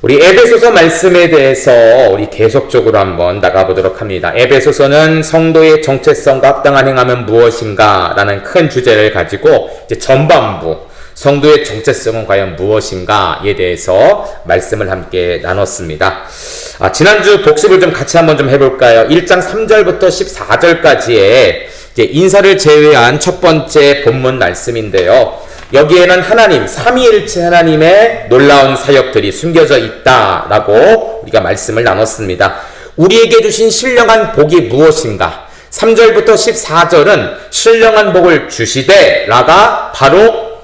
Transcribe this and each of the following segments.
우리 에베소서 말씀에 대해서 우리 계속적으로 한번 나가보도록 합니다. 에베소서는 성도의 정체성과 합당한 행함은 무엇인가 라는 큰 주제를 가지고 이제 전반부 성도의 정체성은 과연 무엇인가에 대해서 말씀을 함께 나눴습니다. 지난주 복습을 좀 같이 한번 좀 해볼까요? 1장 3절부터 14절까지의 이제 인사를 제외한 첫 번째 본문 말씀인데요. 여기에는 하나님, 삼위일체 하나님의 놀라운 사역들이 숨겨져 있다라고 우리가 말씀을 나눴습니다. 우리에게 주신 신령한 복이 무엇인가? 3절부터 14절은 신령한 복을 주시되 라가 바로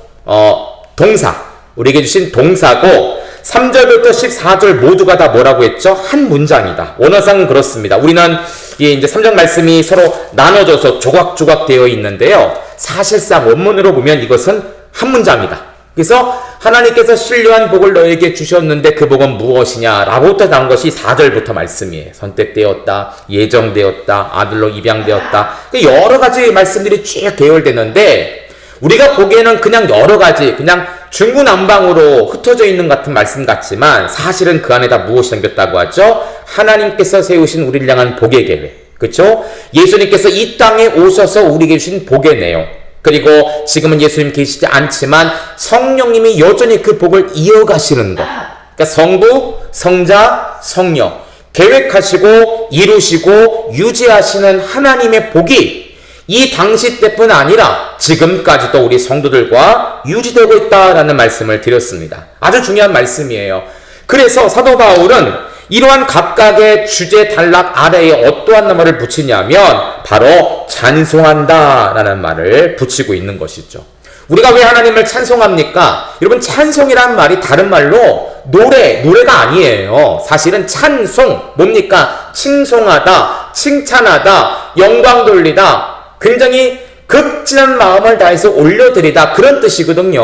동사, 우리에게 주신 동사고 3절부터 14절 모두가 다 뭐라고 했죠? 한 문장이다. 원어상은 그렇습니다. 우리는 이제 3장 말씀이 서로 나눠져서 조각조각 되어 있는데요. 사실상 원문으로 보면 이것은 한 문장이다. 그래서 하나님께서 신령한 복을 너에게 주셨는데 그 복은 무엇이냐라고부터 나온 것이 4절부터 말씀이에요. 선택되었다, 예정되었다, 아들로 입양되었다. 여러 가지 말씀들이 쭉 계열되는데 우리가 보기에는 그냥 여러 가지 그냥 중구난방으로 흩어져 있는 같은 말씀 같지만 사실은 그 안에 다 무엇이 담겼다고 하죠? 하나님께서 세우신 우리를 향한 복의 계획, 그렇죠? 예수님께서 이 땅에 오셔서 우리에게 주신 복의 내용, 그리고 지금은 예수님 계시지 않지만 성령님이 여전히 그 복을 이어가시는 것. 그러니까 성부, 성자, 성령 계획하시고 이루시고 유지하시는 하나님의 복이 이 당시 때뿐 아니라 지금까지도 우리 성도들과 유지되고 있다라는 말씀을 드렸습니다. 아주 중요한 말씀이에요. 그래서 사도 바울은 이러한 각각의 주제 단락 아래에 어떠한 말을 붙이냐면 바로 찬송한다 라는 말을 붙이고 있는 것이죠. 우리가 왜 하나님을 찬송합니까? 여러분, 찬송이란 말이 다른 말로 노래가 아니에요. 사실은 찬송, 뭡니까? 칭송하다, 칭찬하다, 영광 돌리다, 굉장히 극진한 마음을 다해서 올려드리다, 그런 뜻이거든요.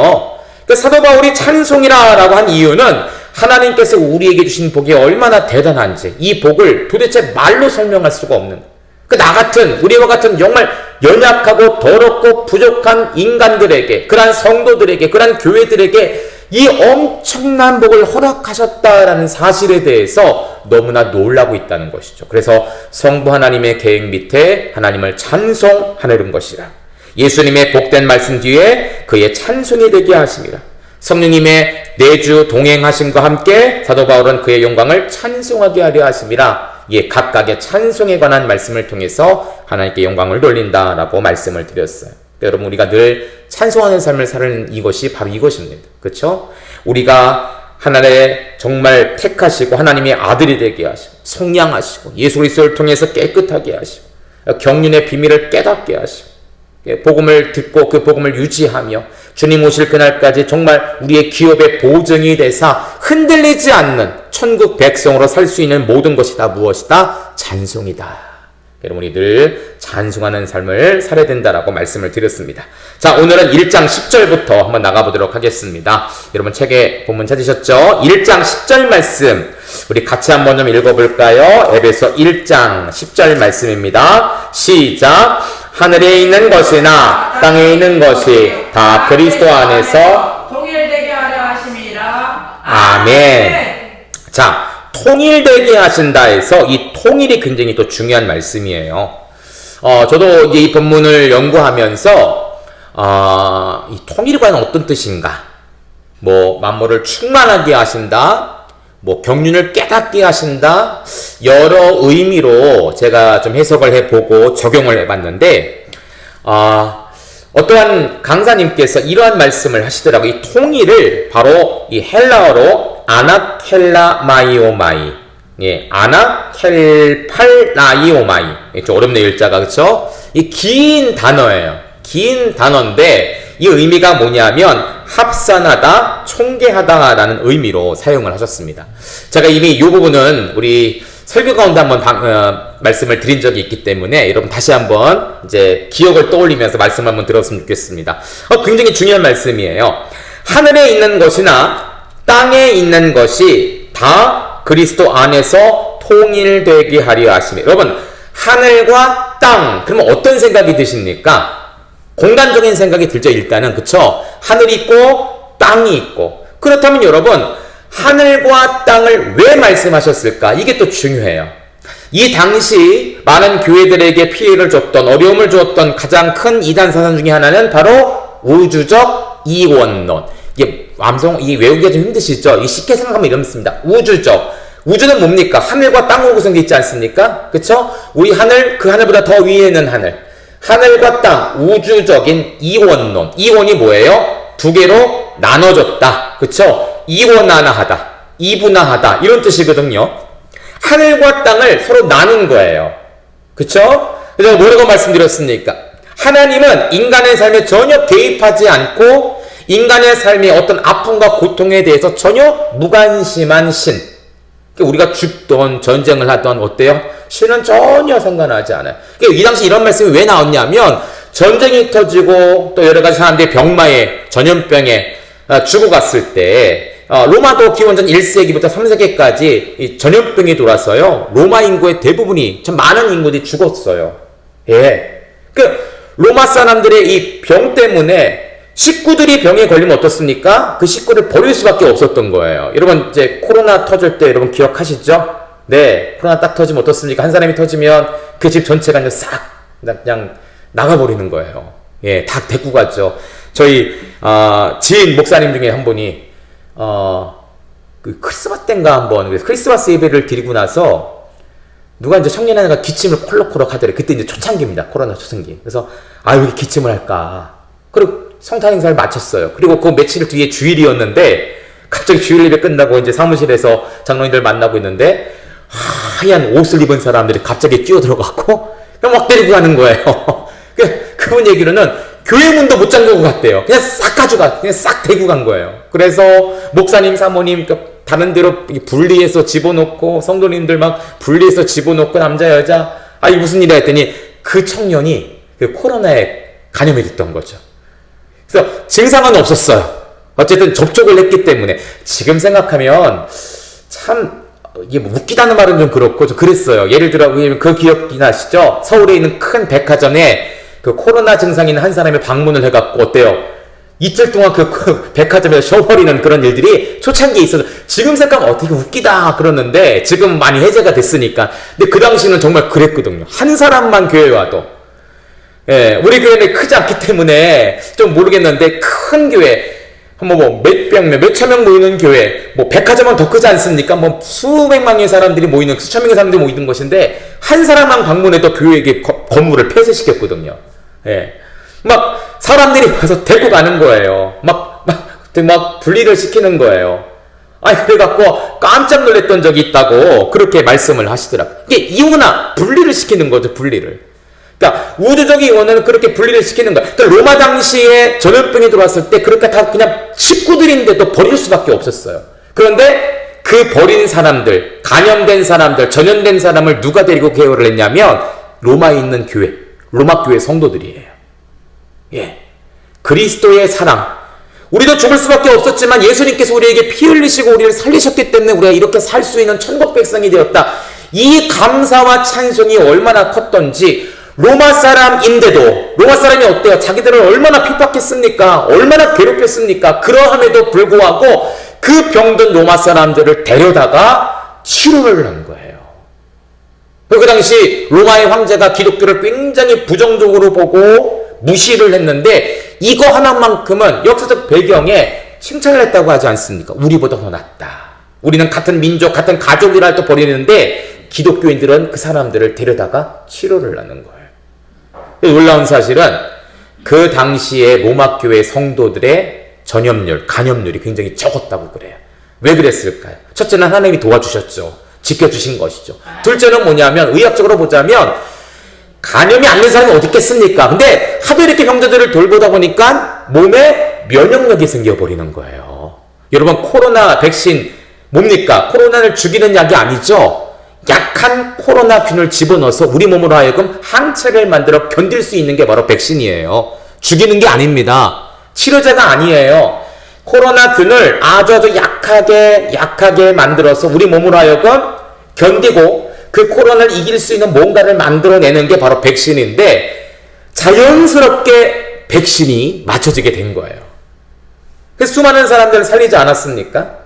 그러니까 사도 바울이 찬송이라고 한 이유는 하나님께서 우리에게 주신 복이 얼마나 대단한지, 이 복을 도대체 말로 설명할 수가 없는, 나 같은, 우리와 같은 정말 연약하고 더럽고 부족한 인간들에게, 그러한 성도들에게, 그러한 교회들에게 이 엄청난 복을 허락하셨다라는 사실에 대해서 너무나 놀라고 있다는 것이죠. 그래서 성부 하나님의 계획 밑에 하나님을 찬송하는 것이라. 예수님의 복된 말씀 뒤에 그의 찬송이 되게 하십니다. 성령님의 내주 동행하심과 함께 사도 바울은 그의 영광을 찬송하게 하려 하심이라. 각각의 찬송에 관한 말씀을 통해서 하나님께 영광을 돌린다라고 말씀을 드렸어요. 여러분, 우리가 늘 찬송하는 삶을 사는 이것이 바로 이것입니다. 그렇죠? 우리가 하나님의 정말 택하시고 하나님의 아들이 되게 하시고 성량하시고 예수 그리스도를 통해서 깨끗하게 하시고 경륜의 비밀을 깨닫게 하시고 복음을 듣고 그 복음을 유지하며 주님 오실 그날까지 정말 우리의 기업의 보증이 되사 흔들리지 않는 천국 백성으로 살 수 있는 모든 것이 다 무엇이다? 찬송이다. 여러분이 늘 찬송하는 삶을 살아야 된다라고 말씀을 드렸습니다. 자, 오늘은 1장 10절부터 한번 나가보도록 하겠습니다. 여러분 책에 본문 찾으셨죠? 1장 10절 말씀 우리 같이 한번 좀 읽어볼까요? 에베소 1장 10절 말씀입니다. 시작! 하늘에 있는 것이나 땅에 있는 것이 다 그리스도 안에서 통일되게 하려 하심이라. 아멘. 자, 통일되게 하신다 해서 이 통일이 굉장히 또 중요한 말씀이에요. 저도 이제 이 본문을 연구하면서 이 통일이 과연 어떤 뜻인가? 만물을 충만하게 하신다, 경륜을 깨닫게 하신다, 여러 의미로 제가 좀 해석을 해보고 적용을 해봤는데, 어떠한 강사님께서 이러한 말씀을 하시더라고요. 이 통일을 바로 이 헬라어로 아나켈라마이오마이, 아나켈팔라이오마이, 좀 어렵네 일자가, 그쵸? 이 긴 단어예요. 긴 단어인데 이 의미가 뭐냐면 합산하다, 총계하다라는 의미로 사용을 하셨습니다. 제가 이미 이 부분은 우리 설교 가운데 한번 말씀을 드린 적이 있기 때문에 여러분 다시 한번 이제 기억을 떠올리면서 말씀 한번 들었으면 좋겠습니다. 굉장히 중요한 말씀이에요. 하늘에 있는 것이나 땅에 있는 것이 다 그리스도 안에서 통일되게 하려 하시며. 여러분, 하늘과 땅, 그러면 어떤 생각이 드십니까? 공간적인 생각이 들죠, 일단은. 그쵸? 하늘이 있고 땅이 있고. 그렇다면 여러분, 하늘과 땅을 왜 말씀하셨을까? 이게 또 중요해요. 이 당시 많은 교회들에게 피해를 줬던, 어려움을 주었던 가장 큰 이단 사상 중에 하나는 바로 우주적 이원론. 이게 외우기가 좀 힘드시죠? 이 쉽게 생각하면 이렇습니다. 우주는 뭡니까? 하늘과 땅으로 구성되어 있지 않습니까? 그쵸? 우리 하늘, 그 하늘보다 더 위에 있는 하늘. 하늘과 땅, 우주적인 이원론. 이원이 뭐예요? 두 개로 나눠졌다. 그쵸? 이원하나하다. 이분화하다. 이런 뜻이거든요. 하늘과 땅을 서로 나눈 거예요. 그쵸? 그래서 뭐라고 말씀드렸습니까? 하나님은 인간의 삶에 전혀 개입하지 않고 인간의 삶의 어떤 아픔과 고통에 대해서 전혀 무관심한 신. 우리가 죽던 전쟁을 하던 어때요? 신은 전혀 상관하지 않아요. 이 당시 이런 말씀이 왜 나왔냐면 전쟁이 터지고 또 여러 가지 사람들이 병마에 전염병에 죽어갔을 때 로마도 기원전 1세기부터 3세기까지 이 전염병이 돌아서요. 로마 인구의 대부분이 참 많은 인구들이 죽었어요. 예. 로마 사람들의 이 병 때문에 식구들이 병에 걸리면 어떻습니까? 그 식구를 버릴 수밖에 없었던 거예요. 여러분 이제 코로나 터질 때 여러분 기억하시죠? 네. 코로나 딱 터지면 어떻습니까? 한 사람이 터지면 그 집 전체가 그냥 나가버리는 거예요. 예. 다 데리고 갔죠. 저희 지인 목사님 중에 한 분이 그 크리스마스 때인가 한번 크리스마스 예배를 드리고 나서 누가 이제 청년 하나가 기침을 콜록콜록 하더래. 그때 이제 초창기입니다. 코로나 초창기. 그래서 왜 기침을 할까? 그리고 성탄 행사를 마쳤어요. 그리고 그 며칠 뒤에 주일이었는데 갑자기 주일 예배 끝나고 이제 사무실에서 장로님들 만나고 있는데 하얀 옷을 입은 사람들이 갑자기 뛰어들어갔고 막 데리고 가는 거예요. 그분 얘기로는 교회 문도 못 잠그고 갔대요. 그냥 싹 가져가, 그냥 싹 대고 간 거예요. 그래서 목사님, 사모님, 다른 데로 분리해서 집어넣고, 성도님들 막 분리해서 집어넣고, 남자, 여자, 이게 무슨 일이야 했더니 그 청년이 그 코로나에 감염이 됐던 거죠. 그래서 증상은 없었어요. 어쨌든 접촉을 했기 때문에. 지금 생각하면 참, 이게 뭐 웃기다는 말은 좀 그렇고, 좀 그랬어요. 예를 들어, 그 기억이 나시죠? 서울에 있는 큰 백화점에 그 코로나 증상 있는 한 사람이 방문을 해갖고 어때요? 이틀 동안 그 백화점에서 쉬어버리는 그런 일들이 초창기에 있어서 지금 생각하면 어떻게 웃기다 그러는데 지금 많이 해제가 됐으니까. 근데 그 당시는 정말 그랬거든요. 한 사람만 교회에 와도. 예, 우리 교회는 크지 않기 때문에 좀 모르겠는데 큰 교회 몇천 명 모이는 교회, 백화점은 더 크지 않습니까? 수백만 명의 사람들이 모이는, 수천 명의 사람들이 모이는 것인데, 한 사람만 방문해도 교회에게 건물을 폐쇄시켰거든요. 예. 사람들이 와서 데리고 가는 거예요. 분리를 시키는 거예요. 그래갖고 깜짝 놀랐던 적이 있다고 그렇게 말씀을 하시더라고요. 이게 이혼아, 분리를 시키는 거죠, 분리를. 그러니까 우주적인 이원은 그렇게 분리를 시키는 거야. 그러니까 로마 당시에 전염병이 들어왔을 때 그렇게 다 그냥 식구들인데도 버릴 수밖에 없었어요. 그런데 그 버린 사람들, 감염된 사람들, 전염된 사람을 누가 데리고 개혁을 했냐면 로마에 있는 교회, 로마 교회 성도들이에요. 예, 그리스도의 사랑. 우리도 죽을 수밖에 없었지만 예수님께서 우리에게 피 흘리시고 우리를 살리셨기 때문에 우리가 이렇게 살 수 있는 천국 백성이 되었다. 이 감사와 찬송이 얼마나 컸던지. 로마 사람인데도, 로마 사람이 어때요? 자기들을 얼마나 핍박했습니까? 얼마나 괴롭혔습니까? 그러함에도 불구하고 그 병든 로마 사람들을 데려다가 치료를 한 거예요. 그 당시 로마의 황제가 기독교를 굉장히 부정적으로 보고 무시를 했는데 이거 하나만큼은 역사적 배경에 칭찬을 했다고 하지 않습니까? 우리보다 더 낫다. 우리는 같은 민족, 같은 가족이라 할 때 버리는데 기독교인들은 그 사람들을 데려다가 치료를 하는 거예요. 놀라운 사실은 그 당시에 로마 교회 성도들의 전염률, 감염률이 굉장히 적었다고 그래요. 왜 그랬을까요? 첫째는 하나님이 도와주셨죠. 지켜주신 것이죠. 둘째는 뭐냐면 의학적으로 보자면 감염이 안 된 사람이 어디 있겠습니까? 근데 하도 이렇게 병자들을 돌보다 보니까 몸에 면역력이 생겨버리는 거예요. 여러분 코로나 백신 뭡니까? 코로나를 죽이는 약이 아니죠. 약한 코로나균을 집어넣어서 우리 몸으로 하여금 항체를 만들어 견딜 수 있는 게 바로 백신이에요. 죽이는 게 아닙니다. 치료제가 아니에요. 코로나균을 아주 약하게 만들어서 우리 몸으로 하여금 견디고 그 코로나를 이길 수 있는 뭔가를 만들어내는 게 바로 백신인데 자연스럽게 백신이 맞춰지게 된 거예요. 그래서 수많은 사람들을 살리지 않았습니까?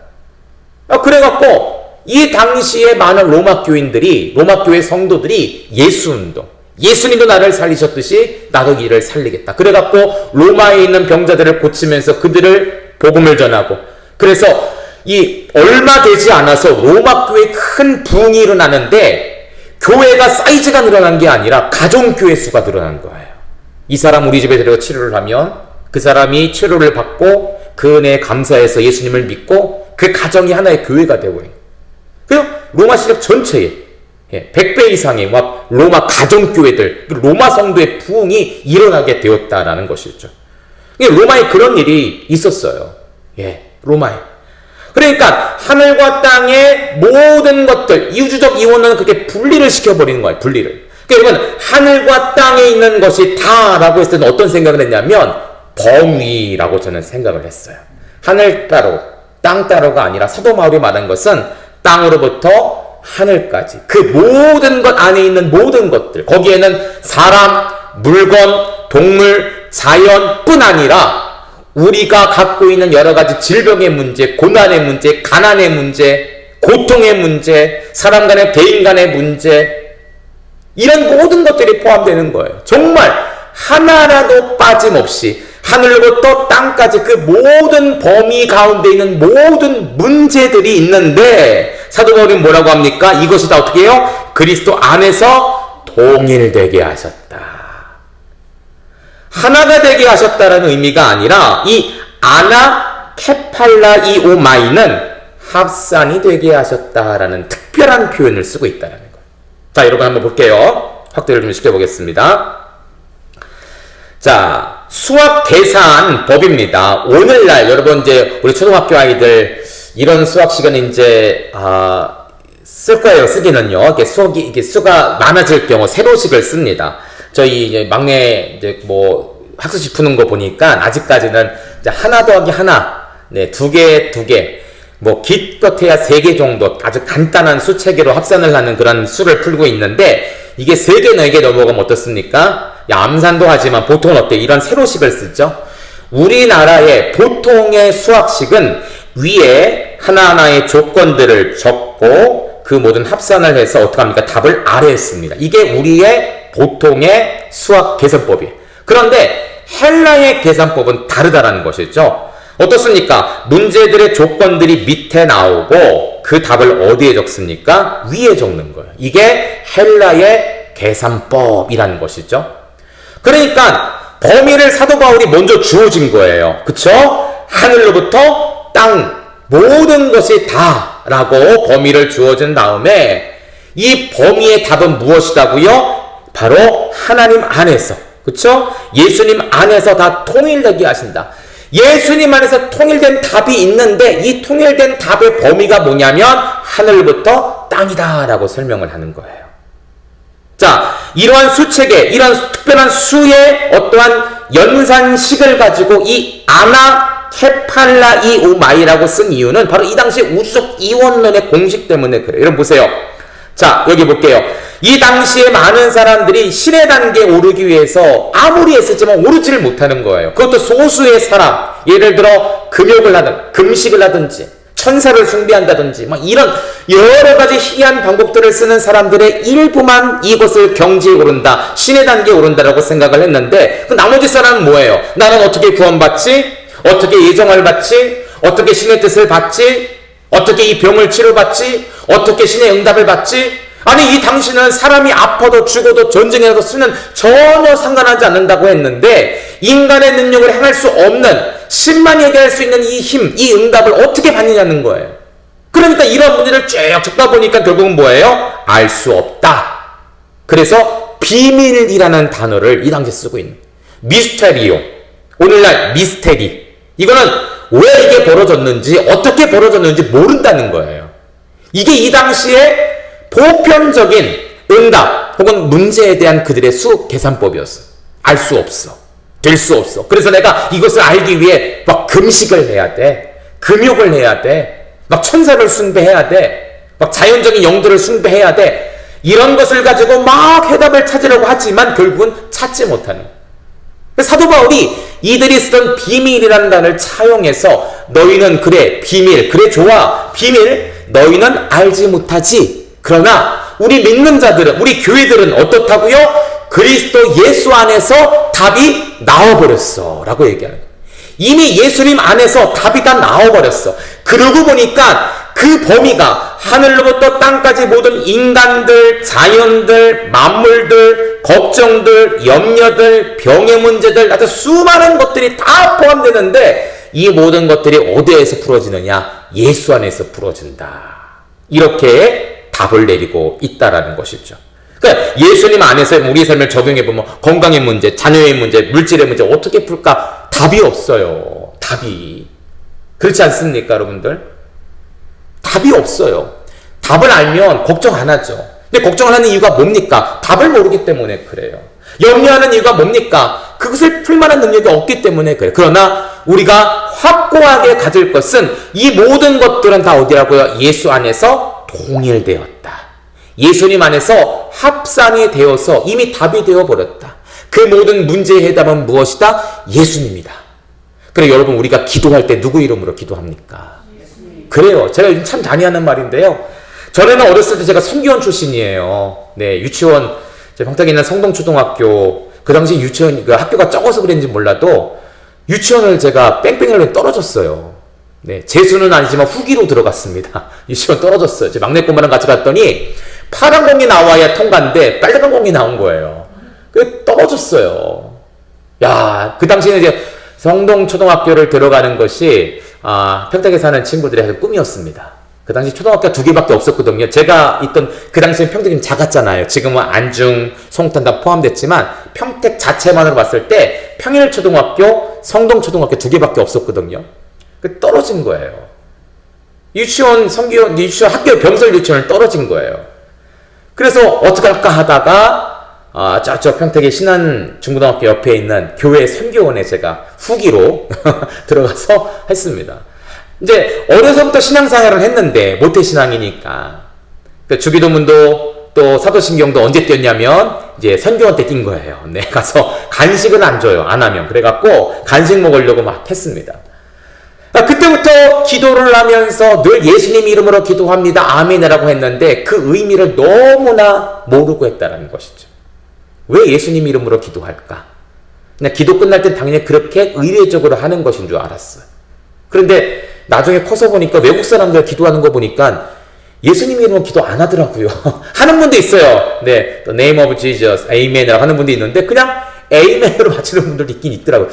그래갖고 이 당시에 많은 로마 교인들이, 로마 교회 성도들이 예수운동, 예수님도 나를 살리셨듯이 나도 이를 살리겠다. 그래갖고 로마에 있는 병자들을 고치면서 그들을 복음을 전하고, 그래서 이 얼마 되지 않아서 로마 교회에 큰 부흥이 일어나는데 교회가 사이즈가 늘어난 게 아니라 가정교회 수가 늘어난 거예요. 이 사람 우리 집에 데려가 치료를 하면 그 사람이 치료를 받고 그 은혜에 감사해서 예수님을 믿고 그 가정이 하나의 교회가 되어버린 거예요. 그리고 로마 시력 전체에 100배 이상의 막 로마 가정교회들, 로마 성도의 부흥이 일어나게 되었다라는 것이죠. 로마에 그런 일이 있었어요. 로마에. 그러니까 하늘과 땅의 모든 것들, 이우주적 이원은 그렇게 분리를 시켜버리는 거예요. 분리를. 그러니까 여러분, 하늘과 땅에 있는 것이 다라고 했을 때는 어떤 생각을 했냐면 범위라고 저는 생각을 했어요. 하늘 따로, 땅 따로가 아니라 사도 바울이 말한 것은 땅으로부터 하늘까지 그 모든 것 안에 있는 모든 것들, 거기에는 사람, 물건, 동물, 자연뿐 아니라 우리가 갖고 있는 여러 가지 질병의 문제, 고난의 문제, 가난의 문제, 고통의 문제, 사람 간의 대인 간의 문제, 이런 모든 것들이 포함되는 거예요. 정말 하나라도 빠짐없이 하늘부터 땅까지 그 모든 범위 가운데 있는 모든 문제들이 있는데 사도 바울이 뭐라고 합니까? 이것이 다 어떻게 해요? 그리스도 안에서 통일되게 하셨다. 하나가 되게 하셨다라는 의미가 아니라 이 아나 케팔라 이 오마이는 합산이 되게 하셨다라는 특별한 표현을 쓰고 있다는 거예요. 자, 여러분 한번 볼게요. 확대를 좀 시켜보겠습니다. 자, 수학 계산 법입니다. 오늘날 여러분 이제 우리 초등학교 아이들 이런 수학 시간에 이제 쓸 거예요. 쓰기는요. 이게 수가 많아질 경우 세로식을 씁니다. 저희 이제 막내 이제 뭐 학습지 푸는 거 보니까 아직까지는 이제 하나 더하기 하나, 두 개, 뭐 기껏해야 3개 정도 아주 간단한 수 체계로 합산을 하는 그런 수를 풀고 있는데 이게 3개, 4개 넘어가면 어떻습니까? 암산도 하지만 보통은 어때? 이런 세로식을 쓰죠. 우리나라의 보통의 수학식은 위에 하나하나의 조건들을 적고 그 모든 합산을 해서 어떻게 합니까? 답을 아래에 씁니다. 이게 우리의 보통의 수학 계산법이에요. 그런데 헬라의 계산법은 다르다라는 것이죠. 어떻습니까? 문제들의 조건들이 밑에 나오고 그 답을 어디에 적습니까? 위에 적는 거예요. 이게 헬라의 계산법이라는 것이죠. 그러니까 범위를 사도 바울이 먼저 주어진 거예요. 그쵸? 하늘로부터 땅 모든 것이 다라고 범위를 주어진 다음에 이 범위의 답은 무엇이다고요? 바로 하나님 안에서, 그쵸? 예수님 안에서 다 통일되게 하신다. 예수님 안에서 통일된 답이 있는데 이 통일된 답의 범위가 뭐냐면 하늘부터 땅이다 라고 설명을 하는 거예요. 자, 이러한 수체계, 이러한 특별한 수의 어떠한 연산식을 가지고 이 아나 케팔라 이 오마이라고 쓴 이유는 바로 이 당시 우주적 이원론의 공식 때문에 그래요. 여러분 보세요. 자, 여기 볼게요. 이 당시에 많은 사람들이 신의 단계에 오르기 위해서 아무리 애쓰지만 오르지를 못하는 거예요. 그것도 소수의 사람, 예를 들어 금욕을 하든 금식을 하든지 천사를 숭배한다든지 막 이런 여러 가지 희귀한 방법들을 쓰는 사람들의 일부만 이것을 경지에 오른다, 신의 단계에 오른다라고 생각을 했는데 그 나머지 사람은 뭐예요? 나는 어떻게 구원받지? 어떻게 예정을 받지? 어떻게 신의 뜻을 받지? 어떻게 이 병을 치료받지? 어떻게 신의 응답을 받지? 아니, 이 당신은 사람이 아파도 죽어도 전쟁에도 쓰는 전혀 상관하지 않는다고 했는데 인간의 능력을 행할 수 없는 신만 해결할 수 있는 이 힘, 이 응답을 어떻게 받느냐는 거예요. 그러니까 이런 문제를 쭉 적다 보니까 결국은 뭐예요? 알 수 없다. 그래서 비밀이라는 단어를 이 당시에 쓰고 있는 미스테리오, 오늘날 미스테리, 이거는 왜 이게 벌어졌는지 어떻게 벌어졌는지 모른다는 거예요. 이게 이 당시에 보편적인 응답 혹은 문제에 대한 그들의 수 계산법이었어. 알 수 없어. 될 수 없어. 그래서 내가 이것을 알기 위해 막 금식을 해야 돼. 금욕을 해야 돼. 막 천사를 숭배해야 돼. 막 자연적인 영들을 숭배해야 돼. 이런 것을 가지고 막 해답을 찾으려고 하지만 결국은 찾지 못하는. 사도 바울이 이들이 쓰던 비밀이라는 단어를 차용해서 너희는 그래 비밀 그래 좋아 비밀 너희는 알지 못하지. 그러나 우리 믿는 자들은 우리 교회들은 어떻다고요? 그리스도 예수 안에서 답이 나와버렸어 라고 얘기하는 거예요. 이미 예수님 안에서 답이 다 나와버렸어. 그러고 보니까 그 범위가 하늘로부터 땅까지 모든 인간들, 자연들, 만물들, 걱정들, 염려들, 병의 문제들 아주 수많은 것들이 다 포함되는데 이 모든 것들이 어디에서 풀어지느냐? 예수 안에서 풀어진다. 이렇게 답을 내리고 있다라는 것이죠. 그러니까 예수님 안에서 우리 삶을 적용해보면 건강의 문제, 자녀의 문제, 물질의 문제 어떻게 풀까? 답이 없어요. 답이. 그렇지 않습니까, 여러분들? 답이 없어요. 답을 알면 걱정 안 하죠. 근데 걱정을 하는 이유가 뭡니까? 답을 모르기 때문에 그래요. 염려하는 이유가 뭡니까? 그것을 풀만한 능력이 없기 때문에 그래요. 그러나 우리가 확고하게 가질 것은 이 모든 것들은 다 어디라고요? 예수 안에서 통일되었다. 예수님 안에서 합산이 되어서 이미 답이 되어버렸다. 그 모든 문제의 해답은 무엇이다? 예수님이다. 그래 여러분 우리가 기도할 때 누구 이름으로 기도합니까? 그래요. 제가 요즘 참 많이 하는 말인데요. 전에는 어렸을 때 제가 선교원 출신이에요. 네, 유치원, 제 평택에 있는 성동초등학교, 그 당시 유치원, 그 학교가 적어서 그랬는지 몰라도 유치원을 제가 뺑뺑이를 떨어졌어요. 네, 재수는 아니지만 후기로 들어갔습니다. 유치원 떨어졌어요. 제 막내 꼬마랑 같이 갔더니 파란 공이 나와야 통과인데 빨간 공이 나온 거예요. 그 떨어졌어요. 야, 그 당시에는 이제 성동초등학교를 들어가는 것이 평택에 사는 친구들의 아주 꿈이었습니다. 그 당시 초등학교가 2개밖에 없었거든요. 제가 있던 그 당시엔 평택이 작았잖아요. 지금은 안중, 송탄 다 포함됐지만 평택 자체만으로 봤을 때 평일초등학교, 성동초등학교 2개밖에 없었거든요. 그 떨어진 거예요. 유치원 학교 병설 유치원을 떨어진 거예요. 그래서 어떡할까 하다가 저쪽 평택의 신안 중고등학교 옆에 있는 교회 선교원에 제가 후기로 들어가서 했습니다. 이제 어려서부터 신앙생활을 했는데 모태신앙이니까 주기도문도 또 사도신경도 언제 띄었냐면 이제 선교원 때 띈 거예요. 네, 가서 간식은 안 줘요. 안 하면. 그래갖고 간식 먹으려고 막 했습니다. 그때부터 기도를 하면서 늘 예수님 이름으로 기도합니다. 아멘이라고 했는데 그 의미를 너무나 모르고 했다는 것이죠. 왜 예수님 이름으로 기도할까? 그냥 기도 끝날 땐 당연히 그렇게 의례적으로 하는 것인 줄 알았어요. 그런데 나중에 커서 보니까 외국 사람들 기도하는 거 보니까 예수님 이름으로 기도 안 하더라고요. 하는 분도 있어요. 네, The name of Jesus, Amen이라고 하는 분도 있는데 그냥 에이멘으로 마치는 분들도 있긴 있더라고요.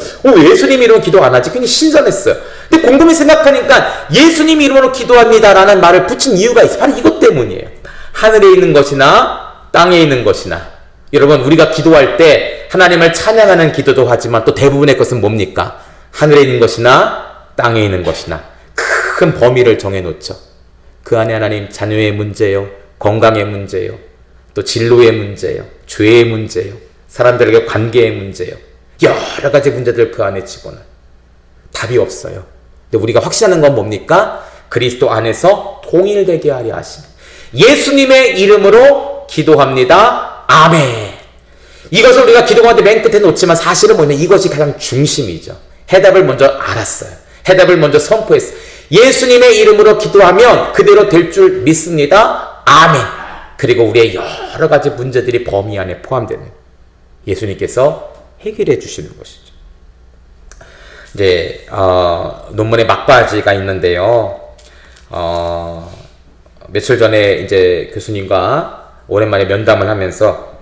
예수님 이름으로 기도 안 하지? 굉장히 신선했어요. 근데 곰곰이 생각하니까 예수님 이름으로 기도합니다라는 말을 붙인 이유가 있어요. 바로 이것 때문이에요. 하늘에 있는 것이나 땅에 있는 것이나 여러분 우리가 기도할 때 하나님을 찬양하는 기도도 하지만 또 대부분의 것은 뭡니까? 하늘에 있는 것이나 땅에 있는 것이나 큰 범위를 정해놓죠. 그 안에 하나님 자녀의 문제요, 건강의 문제요, 또 진로의 문제요, 죄의 문제요, 사람들에게 관계의 문제요, 여러 가지 문제들 그 안에 집어넣어요. 답이 없어요. 근데 우리가 확신하는 건 뭡니까? 그리스도 안에서 통일되게 하려 하시는 예수님의 이름으로 기도합니다. 아멘. 이것을 우리가 기도하는데 맨 끝에 놓지만 사실은 뭐냐면 이것이 가장 중심이죠. 해답을 먼저 알았어요. 해답을 먼저 선포했어요. 예수님의 이름으로 기도하면 그대로 될 줄 믿습니다. 아멘. 그리고 우리의 여러 가지 문제들이 범위 안에 포함되는 예수님께서 해결해 주시는 것이죠. 이제 논문의 막바지가 있는데요. 며칠 전에 이제 교수님과 오랜만에 면담을 하면서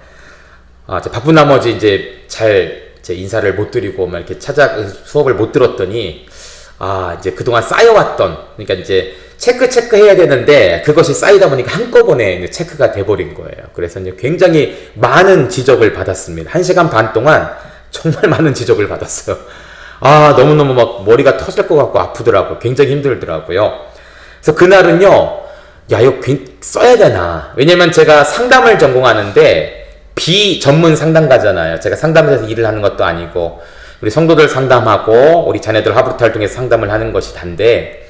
바쁜 나머지 이제 제 인사를 못 드리고 막 이렇게 수업을 못 들었더니 이제 그동안 쌓여왔던 그러니까 이제 체크해야 되는데 그것이 쌓이다 보니까 한꺼번에 체크가 돼버린 거예요. 그래서 이제 굉장히 많은 지적을 받았습니다. 1시간 반 동안 정말 많은 지적을 받았어요. 너무너무 막 머리가 터질 것 같고 아프더라고요. 굉장히 힘들더라고요. 그래서 그날은요, 이거 써야 되나. 왜냐면 제가 상담을 전공하는데 비전문 상담가잖아요. 제가 상담에서 일을 하는 것도 아니고 우리 성도들 상담하고 우리 자녀들 하브루트 활동에서 상담을 하는 것이 단데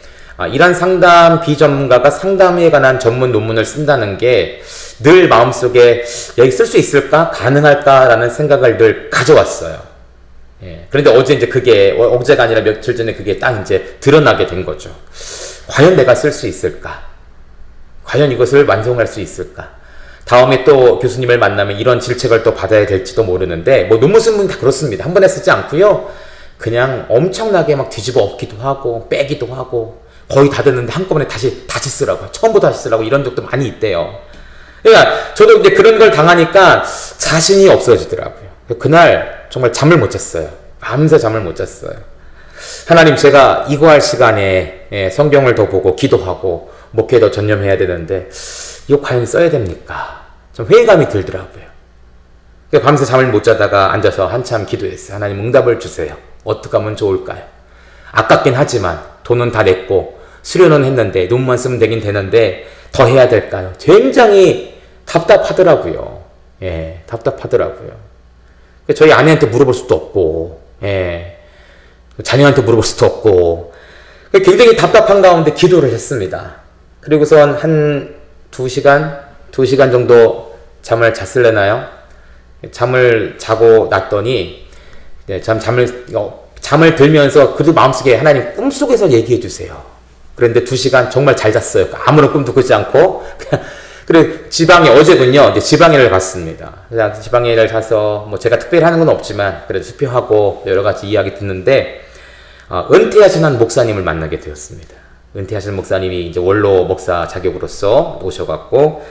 이런 상담 비전문가가 상담에 관한 전문 논문을 쓴다는 게 늘 마음속에 여기 쓸 수 있을까? 가능할까? 라는 생각을 늘 가져왔어요. 예. 그런데 어제 이제 그게, 어제가 아니라 며칠 전에 그게 딱 이제 드러나게 된 거죠. 과연 내가 쓸 수 있을까? 과연 이것을 완성할 수 있을까? 다음에 또 교수님을 만나면 이런 질책을 또 받아야 될지도 모르는데, 뭐 논문 쓰는 분 다 그렇습니다. 한 번에 쓰지 않고요. 그냥 엄청나게 막 뒤집어 엎기도 하고, 빼기도 하고, 거의 다 됐는데 한꺼번에 다시 쓰라고. 처음부터 다시 쓰라고 이런 적도 많이 있대요. 그러니까 저도 이제 그런 걸 당하니까 자신이 없어지더라고요. 그날 정말 잠을 못 잤어요. 밤새 잠을 못 잤어요. 하나님, 제가 이거 할 시간에 성경을 더 보고 기도하고 목회에 더 전념해야 되는데 이거 과연 써야 됩니까? 좀 회의감이 들더라고요. 밤새 잠을 못 자다가 앉아서 한참 기도했어요. 하나님, 응답을 주세요. 어떻게 하면 좋을까요? 아깝긴 하지만 돈은 다 냈고 수료는 했는데 논문만 쓰면 되긴 되는데 더 해야 될까요? 굉장히 답답하더라고요. 예, 답답하더라고요. 저희 아내한테 물어볼 수도 없고, 예, 자녀한테 물어볼 수도 없고, 굉장히 답답한 가운데 기도를 했습니다. 그리고선 한 2시간 정도 잠을 잤을래나요? 잠을 자고 났더니, 잠을 들면서 그래도 마음속에 하나님 꿈속에서 얘기해 주세요. 그런데 2시간 정말 잘 잤어요. 아무런 꿈도 꾸지 않고. 그래, 어제군요. 이제 지방에를 갔습니다. 지방에를 가서, 뭐 제가 특별히 하는 건 없지만, 그래도 투표하고 여러 가지 이야기 듣는데, 은퇴하신 한 목사님을 만나게 되었습니다. 은퇴하신 목사님이 이제 원로 목사 자격으로서 오셔갖고,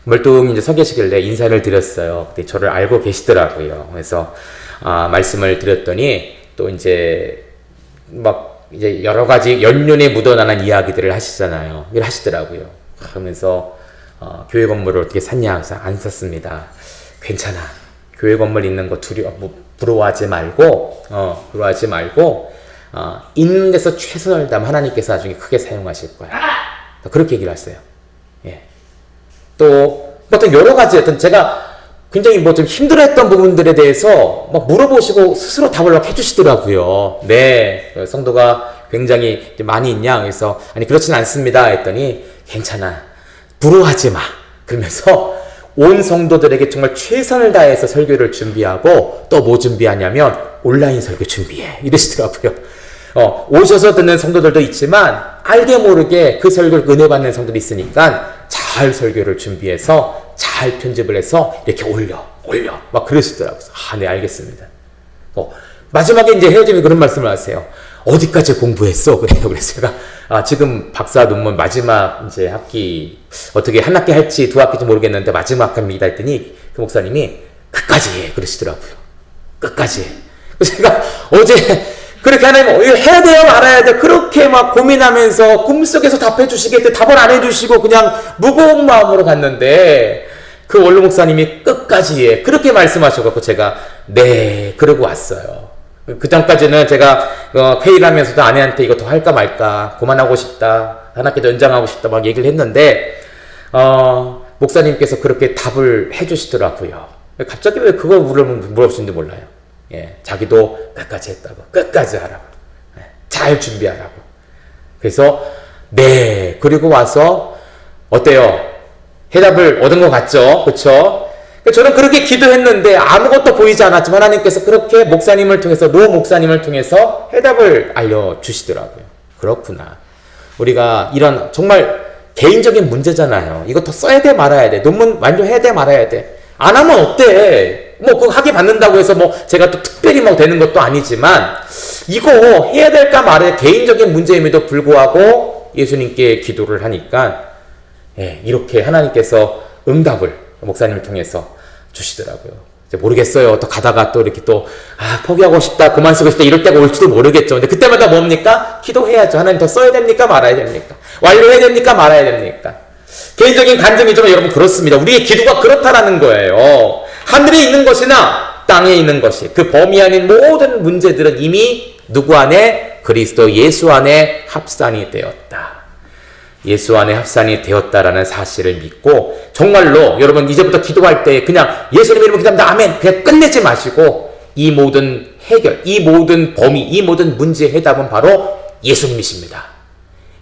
멀뚱히 이제 서 계시길래 인사를 드렸어요. 근데 저를 알고 계시더라고요. 그래서, 말씀을 드렸더니, 또 이제, 이제 여러 가지 연륜에 묻어나는 이야기들을 하시잖아요. 이걸 하시더라고요. 그러면서, 교회 건물을 어떻게 샀냐? 그래서 안 샀습니다. 괜찮아. 교회 건물 있는 거 부러워하지 말고, 있는 데서 최선을 다하면 하나님께서 나중에 크게 사용하실 거야. 그렇게 얘기를 했어요. 예. 또, 어떤 여러 가지, 제가 굉장히 뭐 좀 힘들어했던 부분들에 대해서 막 물어보시고 스스로 답을 막 해주시더라고요. 네. 성도가 굉장히 많이 있냐? 그래서, 아니, 그렇진 않습니다. 했더니, 괜찮아. 부러워하지 마. 그러면서 온 성도들에게 정말 최선을 다해서 설교를 준비하고 또 뭐 준비하냐면 온라인 설교 준비해. 이러시더라고요. 오셔서 듣는 성도들도 있지만 알게 모르게 그 설교를 은혜 받는 성도들이 있으니까 잘 설교를 준비해서 잘 편집을 해서 이렇게 올려. 막 그러시더라고요. 네, 알겠습니다. 마지막에 이제 헤어지면 그런 말씀을 하세요. 어디까지 공부했어? 그래요. 그래서 제가, 지금 박사 논문 마지막 이제 학기, 어떻게 한 학기 할지 두 학기인지 모르겠는데 마지막 학기입니다. 했더니 그 목사님이 끝까지 해. 그러시더라고요. 끝까지 해. 그래서 제가 어제 그렇게 하나님, 이거 해야 돼요? 말아야 돼? 그렇게 막 고민하면서 꿈속에서 답해 주시겠대. 답을 안 해주시고 그냥 무거운 마음으로 갔는데 그 원로 목사님이 끝까지 해. 그렇게 말씀하셔갖고 제가, 네, 그러고 왔어요. 그 전까지는 제가 회의를 하면서도 아내한테 이거 더 할까 말까, 그만하고 싶다, 한 학기 더 연장하고 싶다 막 얘기를 했는데 목사님께서 그렇게 답을 해주시더라고요. 갑자기 왜 그걸 물어보시는지 몰라요. 예, 자기도 끝까지 했다고, 끝까지 하라고, 잘 준비하라고. 그래서 네, 그리고 와서 어때요? 해답을 얻은 것 같죠? 그쵸? 저는 그렇게 기도했는데 아무것도 보이지 않았지만 하나님께서 그렇게 목사님을 통해서, 노 목사님을 통해서 해답을 알려주시더라고요. 그렇구나. 우리가 이런 정말 개인적인 문제잖아요. 이거 더 써야 돼 말아야 돼. 논문 완료해야 돼 말아야 돼. 안 하면 어때? 뭐 그거 하게 받는다고 해서 뭐 제가 또 특별히 뭐 되는 것도 아니지만 이거 해야 될까 말아야 돼. 개인적인 문제임에도 불구하고 예수님께 기도를 하니까 이렇게 하나님께서 응답을 목사님을 통해서 주시더라고요. 이제 모르겠어요. 또 가다가 또 이렇게 또, 포기하고 싶다, 그만 쓰고 싶다, 이럴 때가 올지도 모르겠죠. 근데 그때마다 뭡니까? 기도해야죠. 하나님 더 써야 됩니까? 말아야 됩니까? 완료해야 됩니까? 말아야 됩니까? 개인적인 간증이지만 여러분 그렇습니다. 우리의 기도가 그렇다라는 거예요. 하늘에 있는 것이나 땅에 있는 것이, 그 범위 아닌 모든 문제들은 이미 누구 안에? 그리스도 예수 안에 합산이 되었다. 예수 안에 합산이 되었다라는 사실을 믿고 정말로 여러분 이제부터 기도할 때 그냥 예수님 이름으로 기도합니다. 아멘. 그냥 끝내지 마시고 이 모든 해결, 이 모든 범위, 이 모든 문제의 해답은 바로 예수님이십니다.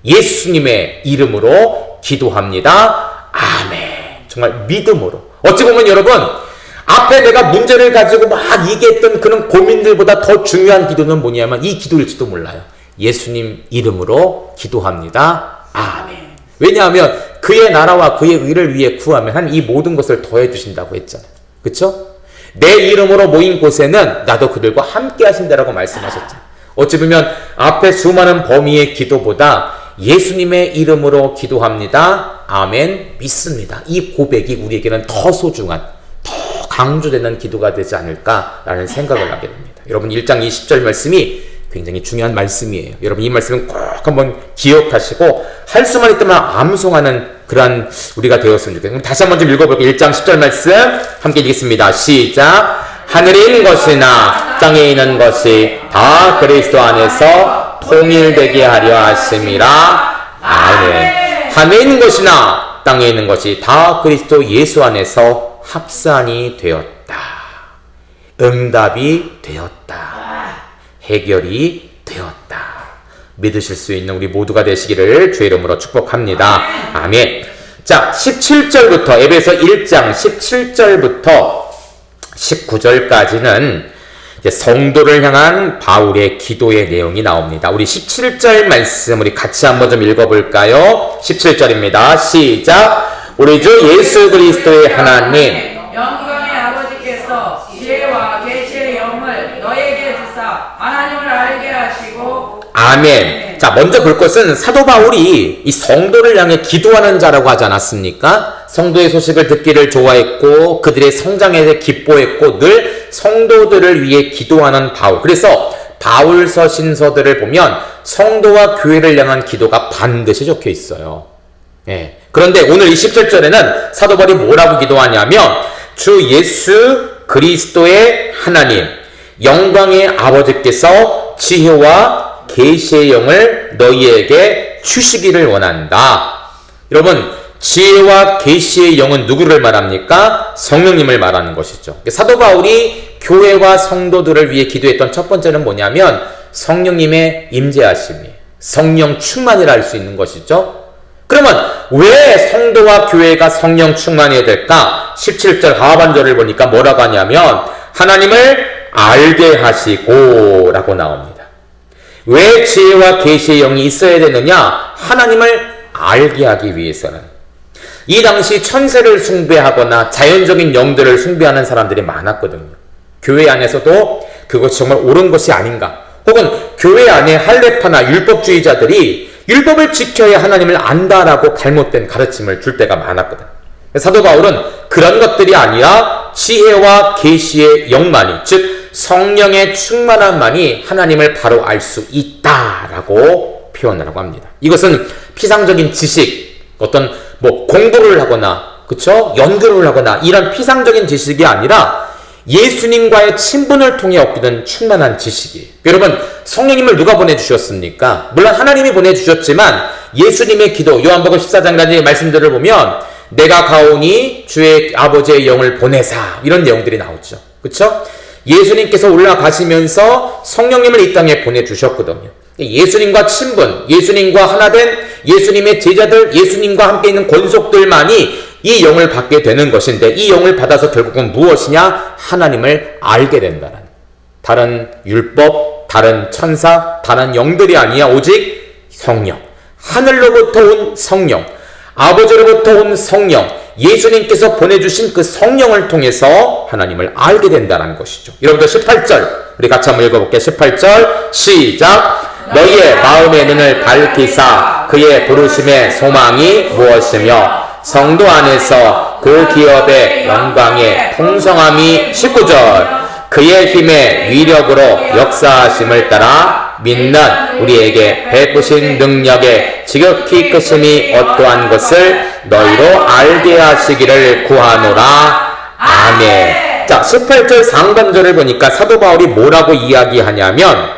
예수님의 이름으로 기도합니다. 아멘. 정말 믿음으로. 어찌 보면 여러분 앞에 내가 문제를 가지고 막 얘기했던 그런 고민들보다 더 중요한 기도는 뭐냐면 이 기도일지도 몰라요. 예수님 이름으로 기도합니다. 아멘. 왜냐하면 그의 나라와 그의 의를 위해 구하면 한 이 모든 것을 더해 주신다고 했잖아요. 그렇죠? 내 이름으로 모인 곳에는 나도 그들과 함께 하신다라고 말씀하셨잖아요. 어찌 보면 앞에 수많은 범위의 기도보다 예수님의 이름으로 기도합니다. 아멘. 믿습니다. 이 고백이 우리에게는 더 소중한, 더 강조되는 기도가 되지 않을까라는 생각을 하게 됩니다. 여러분 1장 20절 말씀이 굉장히 중요한 말씀이에요. 여러분 이 말씀은 꼭 한번 기억하시고 할 수만 있다면 암송하는 그러한 우리가 되었으면 좋겠습니다. 다시 한번 좀 읽어볼게요. 1장 10절 말씀 함께 읽겠습니다. 시작. 하늘에 있는 것이나 땅에 있는 것이 다 그리스도 안에서 통일되게 하려 하심이라. 아멘. 하늘에 있는 것이나 땅에 있는 것이 다 그리스도 예수 안에서 합산이 되었다. 응답이 되었다. 해결이 되었다. 믿으실 수 있는 우리 모두가 되시기를 주의 이름으로 축복합니다. 아멘. 자, 17절부터 에베소 1장 17절부터 19절까지는 이제 성도를 향한 바울의 기도의 내용이 나옵니다. 우리 17절 말씀 우리 같이 한번 좀 읽어볼까요? 17절입니다. 시작. 우리 주 예수 그리스도의 하나님 영광의 아버지께서 지혜와 계시의 영을 너에게 주사 하나님을 알게 하시고. 아멘. 자, 먼저 볼 것은 사도 바울이 이 성도를 향해 기도하는 자라고 하지 않았습니까? 성도의 소식을 듣기를 좋아했고 그들의 성장에 대해 기뻐했고 늘 성도들을 위해 기도하는 바울. 그래서 바울서 신서들을 보면 성도와 교회를 향한 기도가 반드시 적혀 있어요. 예. 그런데 오늘 이 17절에는 사도 바울이 뭐라고 기도하냐면 주 예수 그리스도의 하나님 영광의 아버지께서 지혜와 계시의 영을 너희에게 주시기를 원한다. 여러분 지혜와 계시의 영은 누구를 말합니까? 성령님을 말하는 것이죠. 사도 바울이 교회와 성도들을 위해 기도했던 첫 번째는 뭐냐면 성령님의 임재하심이 성령 충만이라 할 수 있는 것이죠. 그러면 왜 성도와 교회가 성령 충만해야 될까? 17절 하반절을 보니까 뭐라고 하냐면 하나님을 알게 하시고 라고 나옵니다. 왜 지혜와 계시의 영이 있어야 되느냐? 하나님을 알게 하기 위해서는. 이 당시 천세를 숭배하거나 자연적인 영들을 숭배하는 사람들이 많았거든요. 교회 안에서도 그것이 정말 옳은 것이 아닌가, 혹은 교회 안에 할례파나 율법주의자들이 율법을 지켜야 하나님을 안다라고 잘못된 가르침을 줄 때가 많았거든. 사도 바울은 그런 것들이 아니라 지혜와 계시의 영만이, 즉 성령의 충만함만이 하나님을 바로 알 수 있다라고 표현하라고 합니다. 이것은 피상적인 지식, 어떤 공부를 하거나, 그쵸? 연구를 하거나 이런 피상적인 지식이 아니라 예수님과의 친분을 통해 얻게 된 충만한 지식이에요. 여러분, 성령님을 누가 보내주셨습니까? 물론 하나님이 보내주셨지만 예수님의 기도, 요한복음 14장이라는 말씀들을 보면 내가 가오니 주의 아버지의 영을 보내사, 이런 내용들이 나오죠. 그쵸? 예수님께서 올라가시면서 성령님을 이 땅에 보내주셨거든요. 예수님과 친분, 예수님과 하나된 예수님의 제자들, 예수님과 함께 있는 권속들만이 이 영을 받게 되는 것인데, 이 영을 받아서 결국은 무엇이냐? 하나님을 알게 된다는, 다른 율법, 다른 천사, 다른 영들이 아니야. 오직 성령, 하늘로부터 온 성령, 아버지로부터 온 성령, 예수님께서 보내주신 그 성령을 통해서 하나님을 알게 된다는 것이죠. 여러분들 18절 우리 같이 한번 읽어볼게요. 18절 시작. 너희의 마음의 눈을 밝히사 그의 부르심의 소망이 무엇이며 성도 안에서 그 기업의 영광의 풍성함이 19절 그의 힘의 위력으로 역사하심을 따라 믿는 우리에게 베푸신 능력의 지극히 크심이 어떠한 것을 너희로 알게 하시기를 구하노라. 아멘. 자, 18절 상반절을 보니까 사도 바울이 뭐라고 이야기하냐면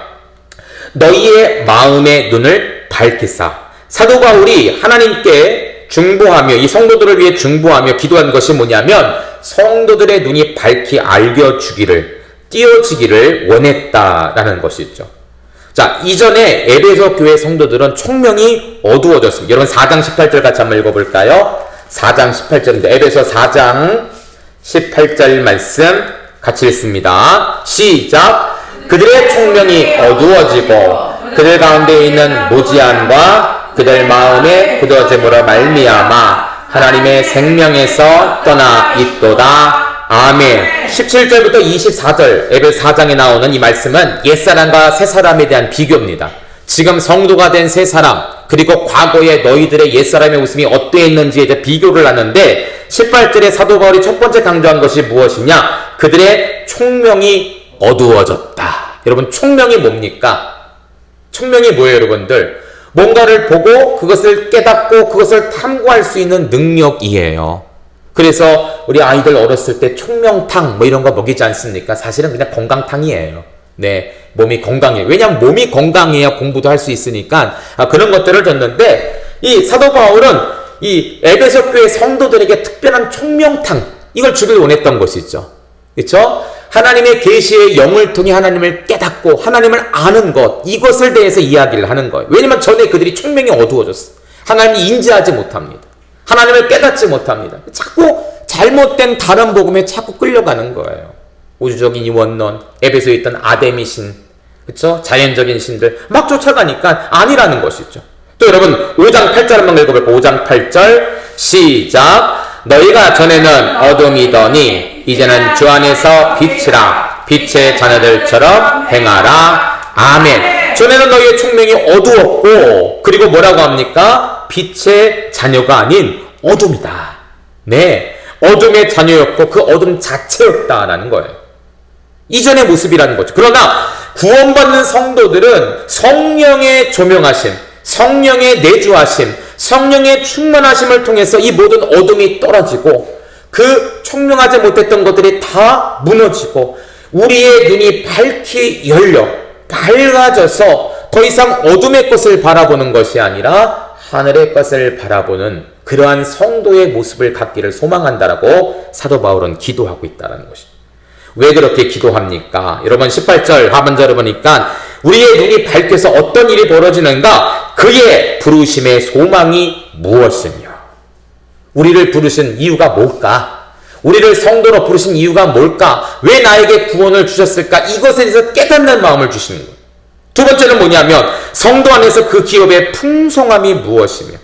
너희의 마음의 눈을 밝히사. 사도 바울이 하나님께 중보하며 이 성도들을 위해 중보하며 기도한 것이 뭐냐면 성도들의 눈이 밝히 알려주기를, 띄어지기를 원했다라는 것이죠. 자, 이전에 에베소 교회 성도들은 총명이 어두워졌습니다. 여러분 4장 18절 같이 한번 읽어볼까요? 4장 18절인데 에베소 4장 18절 말씀 같이 읽습니다. 시작. 그들의 총명이 어두워지고 그들 가운데 있는 무지함과 그들 마음에 굳어짐으로 말미암아 하나님의 생명에서 떠나 있도다. 아멘. 17절부터 24절 에베소 4장에 나오는 이 말씀은 옛사람과 새사람에 대한 비교입니다. 지금 성도가 된 새사람 그리고 과거에 너희들의 옛사람의 웃음이 어떠했는지에 대해 비교를 하는데 18절에 사도 바울이 첫 번째 강조한 것이 무엇이냐? 그들의 총명이 어두워졌다. 여러분 총명이 뭡니까? 총명이 뭐예요 여러분들? 뭔가를 보고 그것을 깨닫고 그것을 탐구할 수 있는 능력이에요. 그래서 우리 아이들 어렸을 때 총명탕 뭐 이런 거 먹이지 않습니까? 사실은 그냥 건강탕이에요. 네, 몸이 건강해요. 왜냐하면 몸이 건강해야 공부도 할 수 있으니까 그런 것들을 줬는데 이 사도 바울은 이 에베소 교회 성도들에게 특별한 총명탕 이걸 주길 원했던 것이죠. 그렇죠? 하나님의 계시의 영을 통해 하나님을 깨닫고 하나님을 아는 것 이것을 대해서 이야기를 하는 거예요. 왜냐하면 전에 그들이 총명이 어두워졌어. 하나님을 인지하지 못합니다. 하나님을 깨닫지 못합니다. 자꾸 잘못된 다른 복음에 자꾸 끌려가는 거예요. 우주적인 이 원론, 에베소에 있던 아데미 신, 그쵸? 자연적인 신들 막 쫓아가니까 아니라는 것이죠. 또 여러분 5장 8절 한번 읽어볼까요? 5장 8절 시작. 너희가 전에는 어둠이더니 이제는 주 안에서 빛이라 빛의 자녀들처럼 행하라. 아멘. 전에는 너희의 총명이 어두웠고 그리고 뭐라고 합니까? 빛의 자녀가 아닌 어둠이다. 네, 어둠의 자녀였고 그 어둠 자체였다라는 거예요. 이전의 모습이라는 거죠. 그러나 구원받는 성도들은 성령의 조명하심, 성령의 내주하심, 성령의 충만하심을 통해서 이 모든 어둠이 떨어지고 그 총명하지 못했던 것들이 다 무너지고 우리의 눈이 밝히 열려 밝아져서 더 이상 어둠의 것을 바라보는 것이 아니라 하늘의 것을 바라보는 그러한 성도의 모습을 갖기를 소망한다라고 사도 바울은 기도하고 있다는 것입니다. 왜 그렇게 기도합니까? 여러분 18절 하반절을 보니까 우리의 눈이 밝혀서 어떤 일이 벌어지는가? 그의 부르심의 소망이 무엇이며 우리를 부르신 이유가 뭘까? 우리를 성도로 부르신 이유가 뭘까? 왜 나에게 구원을 주셨을까? 이것에 대해서 깨닫는 마음을 주시는 거예요. 두 번째는 뭐냐면 성도 안에서 그 기업의 풍성함이 무엇이며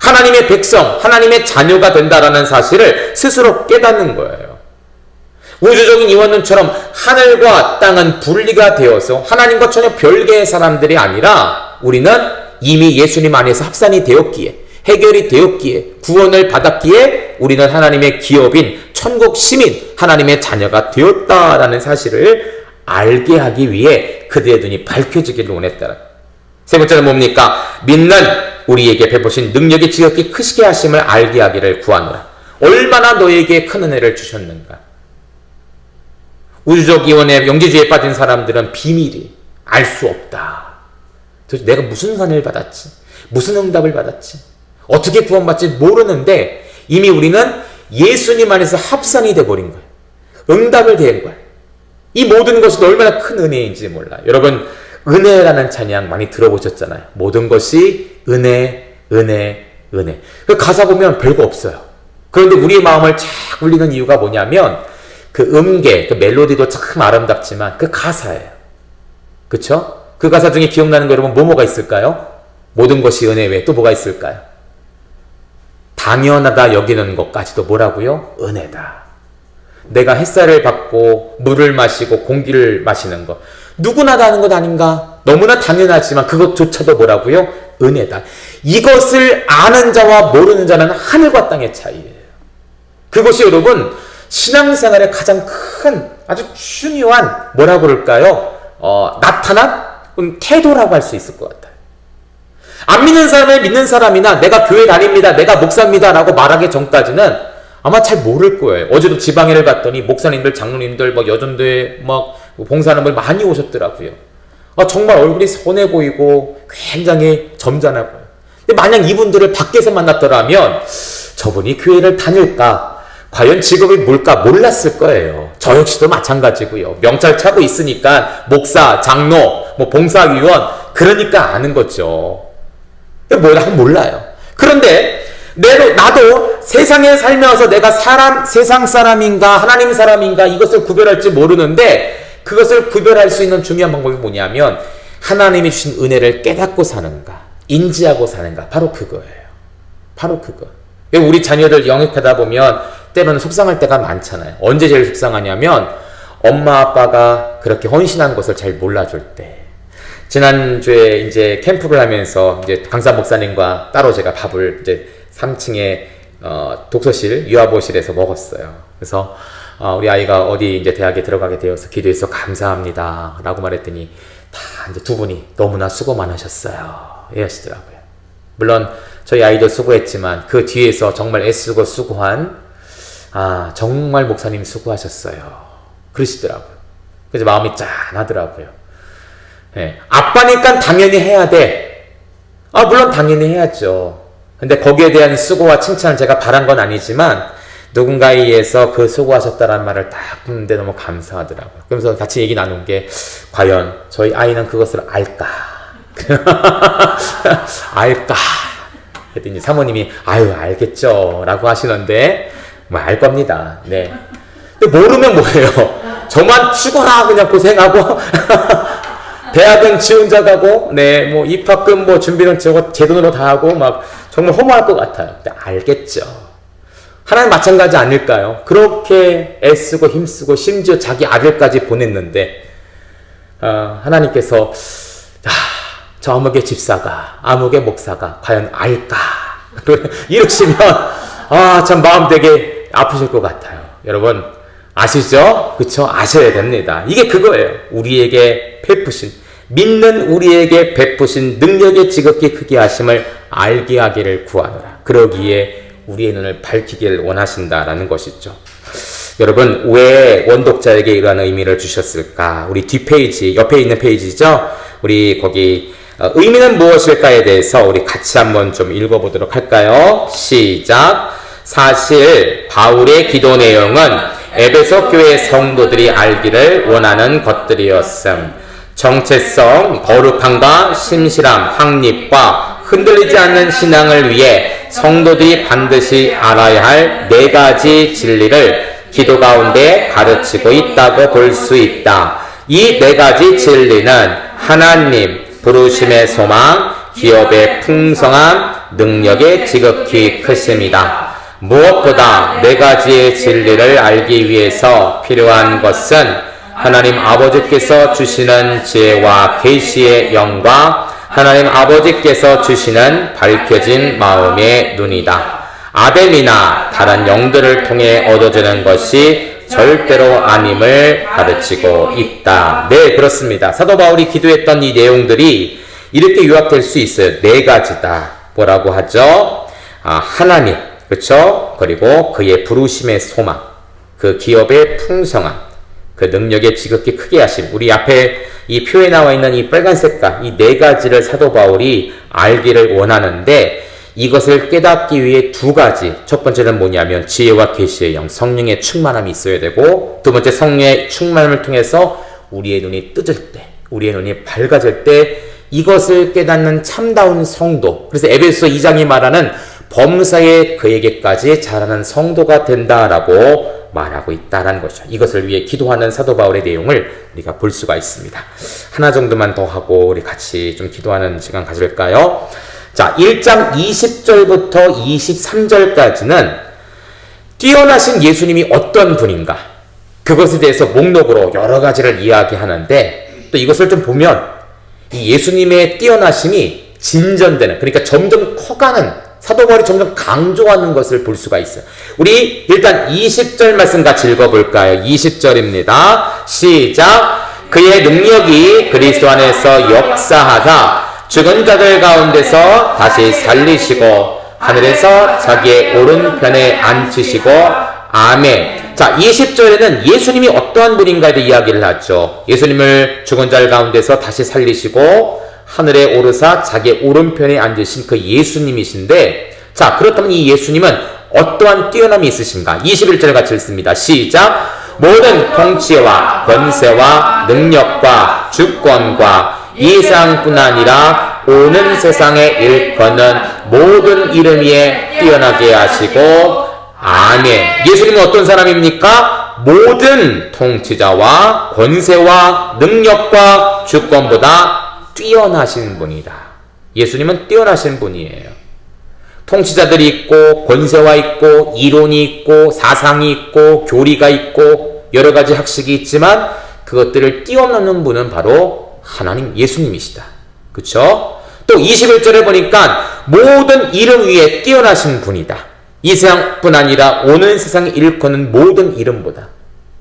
하나님의 백성, 하나님의 자녀가 된다라는 사실을 스스로 깨닫는 거예요. 우주적인 이원론처럼 하늘과 땅은 분리가 되어서 하나님과 전혀 별개의 사람들이 아니라 우리는 이미 예수님 안에서 합산이 되었기에 해결이 되었기에 구원을 받았기에 우리는 하나님의 기업인 천국 시민 하나님의 자녀가 되었다라는 사실을 알게 하기 위해 그들의 눈이 밝혀지기를 원했다. 세 번째는 뭡니까? 믿는 우리에게 베푸신 능력이 지극히 크시게 하심을 알게 하기를 구하노라. 얼마나 너에게 큰 은혜를 주셨는가. 우주적 이원의 영지주의에 빠진 사람들은 비밀이 알 수 없다. 도대체 내가 무슨 선을 받았지? 무슨 응답을 받았지? 어떻게 구원받지 모르는데 이미 우리는 예수님 안에서 합산이 돼버린 거예요. 응답을 된 거예요. 이 모든 것이 얼마나 큰 은혜인지 몰라요. 여러분 은혜라는 찬양 많이 들어보셨잖아요. 모든 것이 은혜, 은혜, 은혜. 그 가사 보면 별거 없어요. 그런데 우리의 마음을 착 울리는 이유가 뭐냐면 그 음계, 그 멜로디도 참 아름답지만 그 가사예요. 그쵸? 그 가사 중에 기억나는 거 여러분 뭐가 있을까요? 모든 것이 은혜 외에 또 뭐가 있을까요? 당연하다 여기는 것까지도 뭐라고요? 은혜다. 내가 햇살을 받고 물을 마시고 공기를 마시는 것 누구나 다 하는 것 아닌가? 너무나 당연하지만 그것조차도 뭐라고요? 은혜다. 이것을 아는 자와 모르는 자는 하늘과 땅의 차이예요. 그것이 여러분 신앙생활의 가장 큰 아주 중요한 뭐라고 그럴까요? 나타난 태도라고 할 수 있을 것 같아요. 안 믿는 사람을 믿는 사람이나 내가 교회 다닙니다, 내가 목사입니다 라고 말하기 전까지는 아마 잘 모를 거예요. 어제도 지방회를 갔더니 목사님들, 장로님들, 막 여전도에 막 봉사하는 분 많이 오셨더라고요. 정말 얼굴이 선해 보이고 굉장히 점잖아 보여요. 근데 만약 이분들을 밖에서 만났더라면 저분이 교회를 다닐까? 과연 직업이 뭘까? 몰랐을 거예요. 저 역시도 마찬가지고요. 명찰 차고 있으니까 목사, 장로, 봉사위원 그러니까 아는 거죠. 뭐라고 몰라요. 그런데 나도 세상에 살면서 내가 세상 사람인가 하나님 사람인가 이것을 구별할지 모르는데 그것을 구별할 수 있는 중요한 방법이 뭐냐면 하나님이 주신 은혜를 깨닫고 사는가 인지하고 사는가 바로 그거예요. 바로 그거. 우리 자녀들 영역하다 보면 때로는 속상할 때가 많잖아요. 언제 제일 속상하냐면 엄마 아빠가 그렇게 헌신한 것을 잘 몰라줄 때. 지난주에 이제 캠프를 하면서 이제 강사 목사님과 따로 제가 밥을 이제 3층에 독서실 유아보실에서 먹었어요. 그래서 우리 아이가 어디 이제 대학에 들어가게 되어서 기도해서 감사합니다 라고 말했더니 다 이제 두 분이 너무나 수고 많으셨어요 이러시더라고요. 물론 저희 아이도 수고했지만 그 뒤에서 정말 애쓰고 수고한 정말 목사님 수고하셨어요 그러시더라고요. 그래서 마음이 짠하더라고요. 네. 아빠니까 당연히 해야 돼. 물론 당연히 해야죠. 근데 거기에 대한 수고와 칭찬을 제가 바란 건 아니지만 누군가에 의해서 그 수고하셨다는 말을 딱 듣는데 너무 감사하더라고요. 그러면서 같이 얘기 나눈 게 과연 저희 아이는 그것을 알까? 알까? 했더니 사모님이 알겠죠 라고 하시는데 알 겁니다. 네. 근데 모르면 뭐예요? 저만 죽어라 그냥 고생하고 대학은 지 혼자 가고 뭐 입학금 준비는 제 돈으로 다 하고 막 정말 허무할 것 같아요. 근데 알겠죠. 하나님 마찬가지 아닐까요? 그렇게 애쓰고 힘쓰고 심지어 자기 아들까지 보냈는데 하나님께서 저 아무개 집사가 아무개 목사가 과연 알까? 이러시면 참 마음 되게 아프실 것 같아요. 여러분 아시죠? 그쵸? 아셔야 됩니다. 이게 그거예요. 우리에게 베푸신 믿는 우리에게 베푸신 능력의 지극히 크게 하심을 알게 하기를 구하노라. 그러기에 우리의 눈을 밝히기를 원하신다라는 것이죠. 여러분 왜 원독자에게 이러한 의미를 주셨을까? 우리 뒷페이지 옆에 있는 페이지죠. 우리 거기 의미는 무엇일까에 대해서 우리 같이 한번 좀 읽어보도록 할까요? 시작. 사실 바울의 기도 내용은 에베소 교회 성도들이 알기를 원하는 것들이었음. 정체성, 거룩함과 심실함, 확립과 흔들리지 않는 신앙을 위해 성도들이 반드시 알아야 할 4가지 진리를 기도 가운데 가르치고 있다고 볼 수 있다. 이 4가지 진리는 하나님, 부르심의 소망, 기업의 풍성함, 능력의 지극히 크심이다. 무엇보다 4가지의 진리를 알기 위해서 필요한 것은 하나님 아버지께서 주시는 지혜와 계시의 영과 하나님 아버지께서 주시는 밝혀진 마음의 눈이다. 아담이나 다른 영들을 통해 얻어지는 것이 절대로 아님을 가르치고 있다. 네, 그렇습니다. 사도 바울이 기도했던 이 내용들이 이렇게 요약될 수 있어요. 4가지다. 뭐라고 하죠? 하나님, 그렇죠? 그리고 그의 부르심의 소망, 그 기업의 풍성함, 그 능력의 지극히 크게 하심. 우리 앞에 이 표에 나와 있는 이 빨간 색깔, 이 4가지를 사도 바울이 알기를 원하는데 이것을 깨닫기 위해 2가지. 첫 번째는 뭐냐면 지혜와 계시의 영, 성령의 충만함이 있어야 되고, 두 번째 성령의 충만함을 통해서 우리의 눈이 뜨질 때, 우리의 눈이 밝아질 때 이것을 깨닫는 참다운 성도. 그래서 에베소 2장이 말하는 범사에 그에게까지 자라는 성도가 된다라고 말하고 있다라는 것이죠. 이것을 위해 기도하는 사도 바울의 내용을 우리가 볼 수가 있습니다. 하나 정도만 더 하고 우리 같이 좀 기도하는 시간 가질까요? 자, 1장 20절부터 23절까지는 뛰어나신 예수님이 어떤 분인가, 그것에 대해서 목록으로 여러 가지를 이야기하는데, 또 이것을 좀 보면 이 예수님의 뛰어나심이 진전되는, 그러니까 점점 커가는, 사도 바울이 점점 강조하는 것을 볼 수가 있어요. 우리 일단 20절 말씀 같이 읽어볼까요? 20절입니다. 시작. 그의 능력이 그리스도 안에서 역사하사 죽은 자들 가운데서 다시 살리시고 하늘에서 자기의 오른편에 앉히시고. 아멘. 자, 20절에는 예수님이 어떠한 분인가에 대해 이야기를 하죠. 예수님을 죽은 자들 가운데서 다시 살리시고 하늘에 오르사 자기의 오른편에 앉으신 그 예수님이신데, 자, 그렇다면 이 예수님은 어떠한 뛰어남이 있으신가? 21절 같이 읽습니다. 시작. 모든 통치와 권세와 능력과 주권과 이 세상뿐 아니라 오는 세상의 일권은 모든 이름 위에 뛰어나게 하시고 아멘. 예수님은 어떤 사람입니까? 모든 통치자와 권세와 능력과 주권보다 뛰어나신 분이다. 예수님은 뛰어나신 분이에요. 통치자들이 있고 권세와 있고 이론이 있고 사상이 있고 교리가 있고 여러 가지 학식이 있지만 그것들을 뛰어넘는 분은 바로 하나님 예수님이시다. 그렇죠? 또 21절에 보니까 모든 이름 위에 뛰어나신 분이다. 이 세상뿐 아니라 오는 세상에 일컫는 모든 이름보다.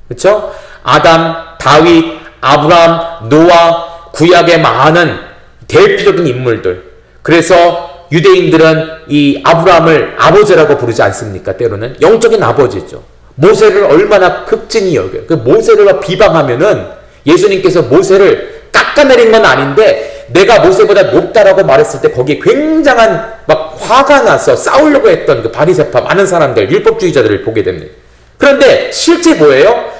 그렇죠? 아담, 다윗, 아브라함, 노아, 구약의 많은 대표적인 인물들. 그래서 유대인들은 이 아브라함을 아버지라고 부르지 않습니까? 때로는 영적인 아버지죠. 모세를 얼마나 극진히 여겨요. 그 모세를 비방하면은 예수님께서 모세를 깎아내린 건 아닌데 내가 모세보다 높다라고 말했을 때 거기에 굉장한 막 화가 나서 싸우려고 했던 그 바리새파 많은 사람들, 율법주의자들을 보게 됩니다. 그런데 실제 뭐예요?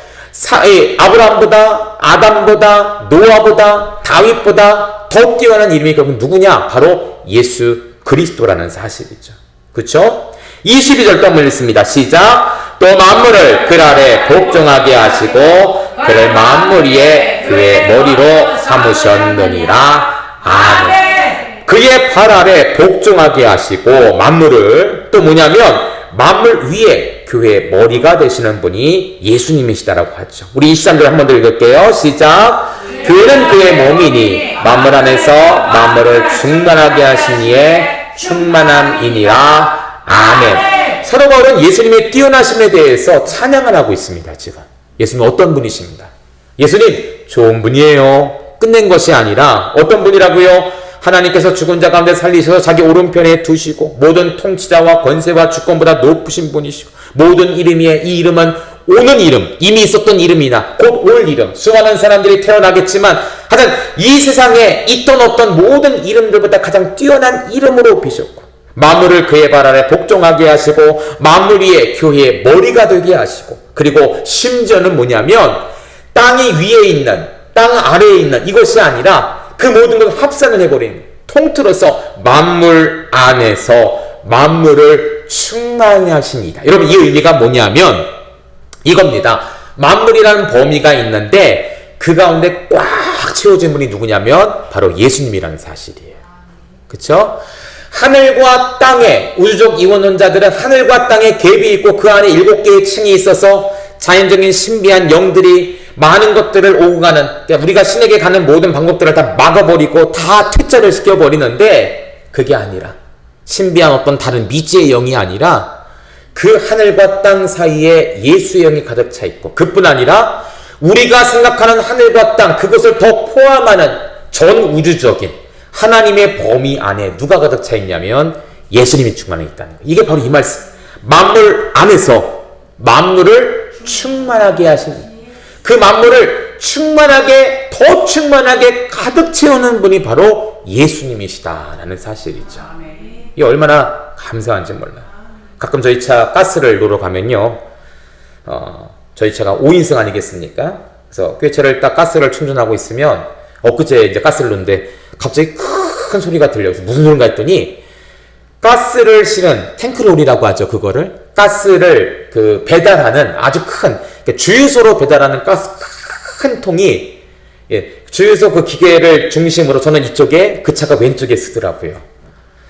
아브라함보다, 아담보다, 노아보다, 다윗보다 더 뛰어난 이름이 결국 누구냐? 바로 예수 그리스도라는 사실이죠. 그렇죠? 22절 또 한번 읽습니다. 시작. 또 만물을 그 아래 복종하게 하시고 그를 만물 위에 그의 머리로 삼으셨느니라. 아멘. 그의 발 아래 복종하게 하시고 만물을 또 뭐냐면 만물 위에 교회의 머리가 되시는 분이 예수님이시다라고 하죠. 우리 23절 한 번 더 읽을게요. 시작. 교회는 그의 몸이니 만물 안에서 만물을 충만하게 하신 이의 충만함이니라. 아멘. 사도 바울은 예수님의 뛰어나심에 대해서 찬양을 하고 있습니다. 지금 예수님 어떤 분이십니다. 예수님 좋은 분이에요. 끝낸 것이 아니라 어떤 분이라고요? 하나님께서 죽은 자 가운데 살리셔서 자기 오른편에 두시고 모든 통치자와 권세와 주권보다 높으신 분이시고 모든 이름 위에 이 이름은 오는 이름, 이미 있었던 이름이나 곧 올 이름, 수많은 사람들이 태어나겠지만 하여튼 이 세상에 있던 어떤 모든 이름들보다 가장 뛰어난 이름으로 비셨고 만물을 그의 발 아래 복종하게 하시고 만물 위에 교회의 머리가 되게 하시고 그리고 심지어는 뭐냐면 땅이 위에 있는 땅 아래에 있는 이것이 아니라 그 모든 걸 합산을 해버린 통틀어서 만물 안에서 만물을 충만히 하십니다. 여러분 이 의미가 뭐냐면 이겁니다. 만물이라는 범위가 있는데 그 가운데 꽉 채워진 분이 누구냐면 바로 예수님이라는 사실이에요. 그렇죠? 하늘과 땅에 우주적 이원론자들은 하늘과 땅에 갭이 있고 그 안에 7개의 층이 있어서 자연적인 신비한 영들이 많은 것들을 오고 가는 우리가 신에게 가는 모든 방법들을 다 막아버리고 다 퇴짜를 시켜버리는데 그게 아니라 신비한 어떤 다른 미지의 영이 아니라 그 하늘과 땅 사이에 예수의 영이 가득 차 있고 그뿐 아니라 우리가 생각하는 하늘과 땅 그것을 더 포함하는 전 우주적인 하나님의 범위 안에 누가 가득 차 있냐면 예수님이 충만해 있다는 거예요. 이게 바로 이 말씀. 만물 안에서 만물을 충만하게 하시는 그 만물을 충만하게 더 충만하게 가득 채우는 분이 바로 예수님이시다라는 사실이죠. 이게 얼마나 감사한지 몰라요. 가끔 저희 차 가스를 놓으러 가면요. 저희 차가 5인승 아니겠습니까? 그래서 교회차를 딱 가스를 충전하고 있으면 엊그제 이제 가스를 놓는데 갑자기 큰 소리가 들려요. 무슨 소린가 했더니 가스를 실은 탱크롤이라고 하죠. 그거를 가스를 그 배달하는 아주 큰 주유소로 배달하는 가스 큰 통이 주유소 그 기계를 중심으로 저는 이쪽에 그 차가 왼쪽에 쓰더라고요.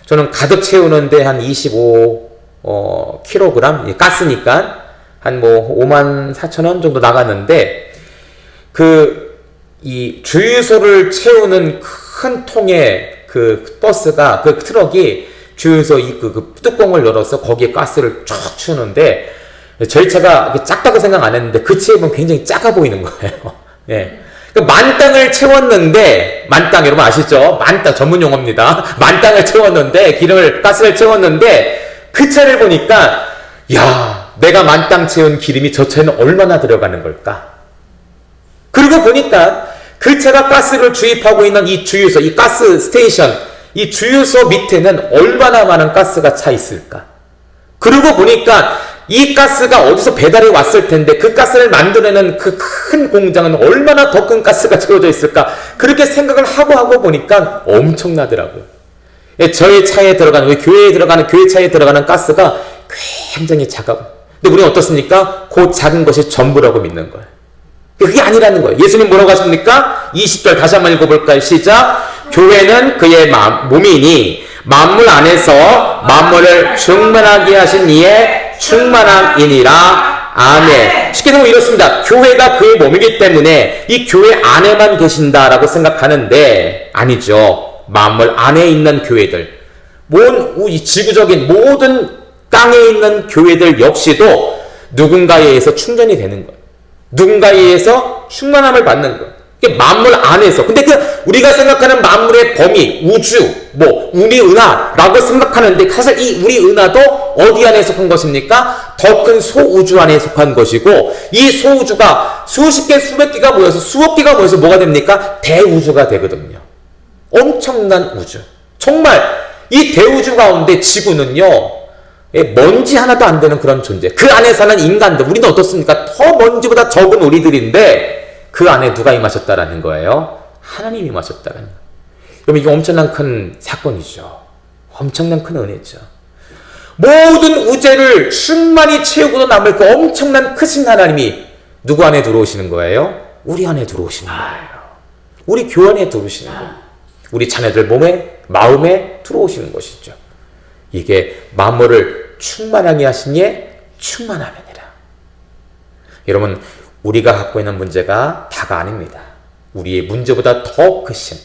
저는 가득 채우는데 한 25kg 가스니까 한 뭐 54,000원 정도 나갔는데 이 주유소를 채우는 큰 통의 그 버스가 그 트럭이 주유소 그 뚜껑을 열어서 거기에 가스를 쫙 채우는데 저희 차가 작다고 생각 안 했는데 그 차에 보면 굉장히 작아 보이는 거예요. 예. 만땅을 채웠는데 만땅 여러분 아시죠? 만땅 전문 용어입니다. 만땅을 채웠는데 가스를 채웠는데 그 차를 보니까 야 내가 만땅 채운 기름이 저 차에는 얼마나 들어가는 걸까? 그리고 보니까 그 차가 가스를 주입하고 있는 이 주유소, 이 가스 스테이션, 이 주유소 밑에는 얼마나 많은 가스가 차 있을까? 그리고 보니까 이 가스가 어디서 배달이 왔을 텐데 그 가스를 만들어내는 그 큰 공장은 얼마나 더 큰 가스가 채워져 있을까? 그렇게 생각을 하고 보니까 엄청나더라고요. 저희 차에 들어가는, 우리 교회에 들어가는, 교회 차에 들어가는 가스가 굉장히 작아요. 근데 우리는 어떻습니까? 그 작은 것이 전부라고 믿는 거예요. 그게 아니라는 거예요. 예수님 뭐라고 하십니까? 20절 다시 한번 읽어볼까요? 시작. 교회는 그의 몸이니 만물 안에서 만물을 충만하게 하신 이의 충만함이니라. 아멘. 쉽게 생각하면 이렇습니다. 교회가 그의 몸이기 때문에 이 교회 안에만 계신다라고 생각하는데 아니죠. 만물 안에 있는 교회들, 이 지구적인 모든 땅에 있는 교회들 역시도 누군가에 의해서 충전이 되는 거예요. 누군가에 의해서 충만함을 받는 거예요. 만물 안에서. 근데 우리가 생각하는 만물의 범위, 우주, 우리 은하라고 생각하는데 사실 이 우리 은하도 어디 안에 속한 것입니까? 더 큰 소우주 안에 속한 것이고, 이 소우주가 수십 개, 수백 개가 모여서, 수억 개가 모여서 뭐가 됩니까? 대우주가 되거든요. 엄청난 우주. 정말 이 대우주 가운데 지구는요, 먼지 하나도 안 되는 그런 존재. 그 안에 사는 인간들, 우리는 어떻습니까? 더 먼지보다 적은 우리들인데 그 안에 누가 임하셨다라는 거예요? 하나님이 임하셨다라는 거예요. 그럼 이게 엄청난 큰 사건이죠. 엄청난 큰 은혜죠. 모든 우주를 충만히 채우고도 남을 그 엄청난 크신 하나님이 누구 안에 들어오시는 거예요? 우리 안에 들어오시는 거예요. 우리 교회 안에 들어오시는 거예요. 우리 자녀들 몸에, 마음에 들어오시는 것이죠. 이게 만물을 충만하게 하신 이의 충만함이니라. 여러분, 우리가 갖고 있는 문제가 다가 아닙니다. 우리의 문제보다 더 크신,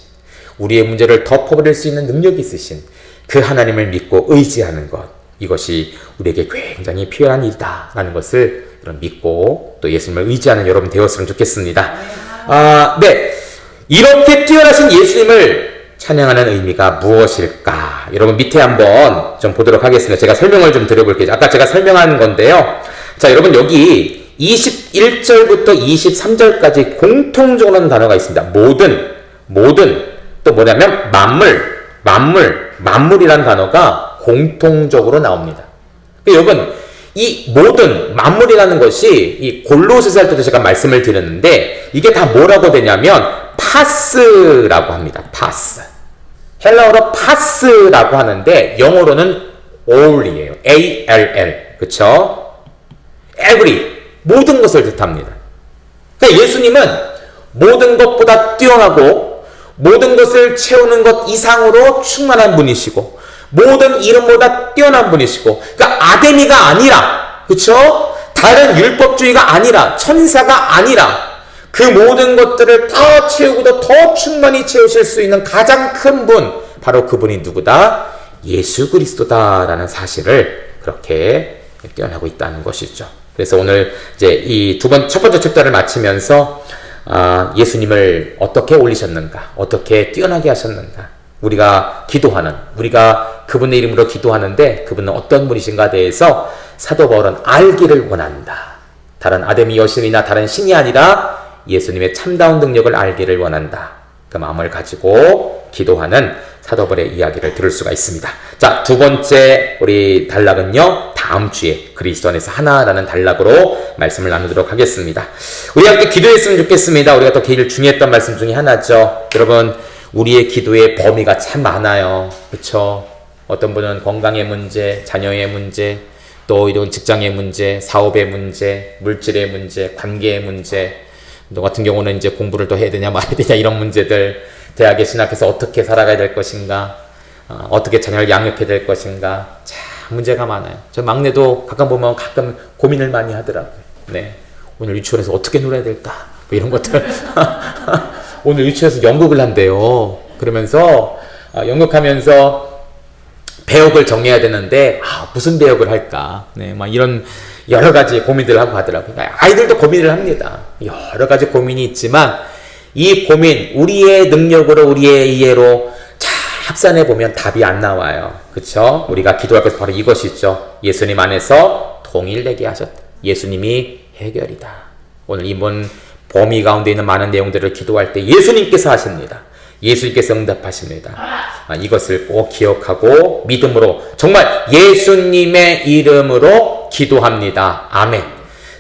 우리의 문제를 덮어버릴 수 있는 능력이 있으신 그 하나님을 믿고 의지하는 것, 이것이 우리에게 굉장히 필요한 일이다라는 것을 믿고 또 예수님을 의지하는 여러분 되었으면 좋겠습니다. 네, 이렇게 뛰어나신 예수님을 찬양하는 의미가 무엇일까? 여러분 밑에 한번 좀 보도록 하겠습니다. 제가 설명을 좀 드려볼게요. 아까 제가 설명한 건데요. 자, 여러분 여기 21절부터 23절까지 공통적으로 하는 단어가 있습니다. 모든, 또 뭐냐면 만물이라는 단어가 공통적으로 나옵니다. 여러분, 이 모든, 만물이라는 것이 이 골로새서 할 때도 제가 말씀을 드렸는데 이게 다 뭐라고 되냐면 파스라고 합니다. 파스. 헬라어로 파스라고 하는데 영어로는 all이에요. A-L-L. 그쵸? every. 모든 것을 뜻합니다. 그러니까 예수님은 모든 것보다 뛰어나고 모든 것을 채우는 것 이상으로 충만한 분이시고 모든 이름보다 뛰어난 분이시고, 그러니까 아데미가 아니라, 그쵸? 다른 율법주의가 아니라, 천사가 아니라 그 모든 것들을 다 채우고도 더 충만히 채우실 수 있는 가장 큰 분, 바로 그분이 누구다? 예수 그리스도다라는 사실을 그렇게 뛰어나고 있다는 것이죠. 그래서 오늘 이제 이 첫 번째 챕터를 마치면서 예수님을 어떻게 올리셨는가, 어떻게 뛰어나게 하셨는가, 우리가 그분의 이름으로 기도하는데 그분은 어떤 분이신가 대해서 사도 바울은 알기를 원한다. 다른 아데미 여신이나 다른 신이 아니라 예수님의 참다운 능력을 알기를 원한다. 그 마음을 가지고 기도하는 사도 바울의 이야기를 들을 수가 있습니다. 자, 두 번째 우리 단락은요, 다음 주에 그리스도 안에서 하나라는 단락으로 말씀을 나누도록 하겠습니다. 우리 함께 기도했으면 좋겠습니다. 우리가 또 제일 중요했던 말씀 중에 하나죠. 여러분, 우리의 기도의 범위가 참 많아요. 그렇죠? 어떤 분은 건강의 문제, 자녀의 문제, 또 이런 직장의 문제, 사업의 문제, 물질의 문제, 관계의 문제, 너 같은 경우는 이제 공부를 더 해야 되냐 말아야 되냐 이런 문제들, 대학에 진학해서 어떻게 살아가야 될 것인가, 어떻게 자녀를 양육해야 될 것인가, 참 문제가 많아요. 저 막내도 가끔 보면 가끔 고민을 많이 하더라고요. 네, 오늘 유치원에서 어떻게 놀아야 될까, 뭐 이런 것들. 오늘 유치원에서 연극을 한대요. 그러면서 연극하면서 배역을 정해야 되는데 무슨 배역을 할까, 네, 막 이런 여러 가지 고민들을 하고 가더라고요. 아이들도 고민을 합니다. 여러 가지 고민이 있지만 이 고민, 우리의 능력으로, 우리의 이해로 합산해 보면 답이 안 나와요. 그쵸? 우리가 기도할 것은 바로 이것이죠. 예수님 안에서 통일되게 하셨다. 예수님이 해결이다. 오늘 이번 범위 가운데 있는 많은 내용들을 기도할 때 예수님께서 하십니다. 예수님께서 응답하십니다. 이것을 꼭 기억하고 믿음으로, 정말 예수님의 이름으로 기도합니다. 아멘.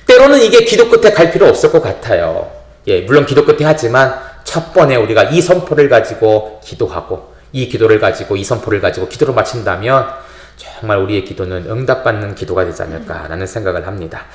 때로는 이게 기도 끝에 갈 필요 없을 것 같아요. 예, 물론 기도 끝에 하지만 첫 번에 우리가 이 선포를 가지고 기도하고 이 기도를 가지고 이 선포를 가지고 기도를 마친다면 정말 우리의 기도는 응답받는 기도가 되지 않을까라는 생각을 합니다.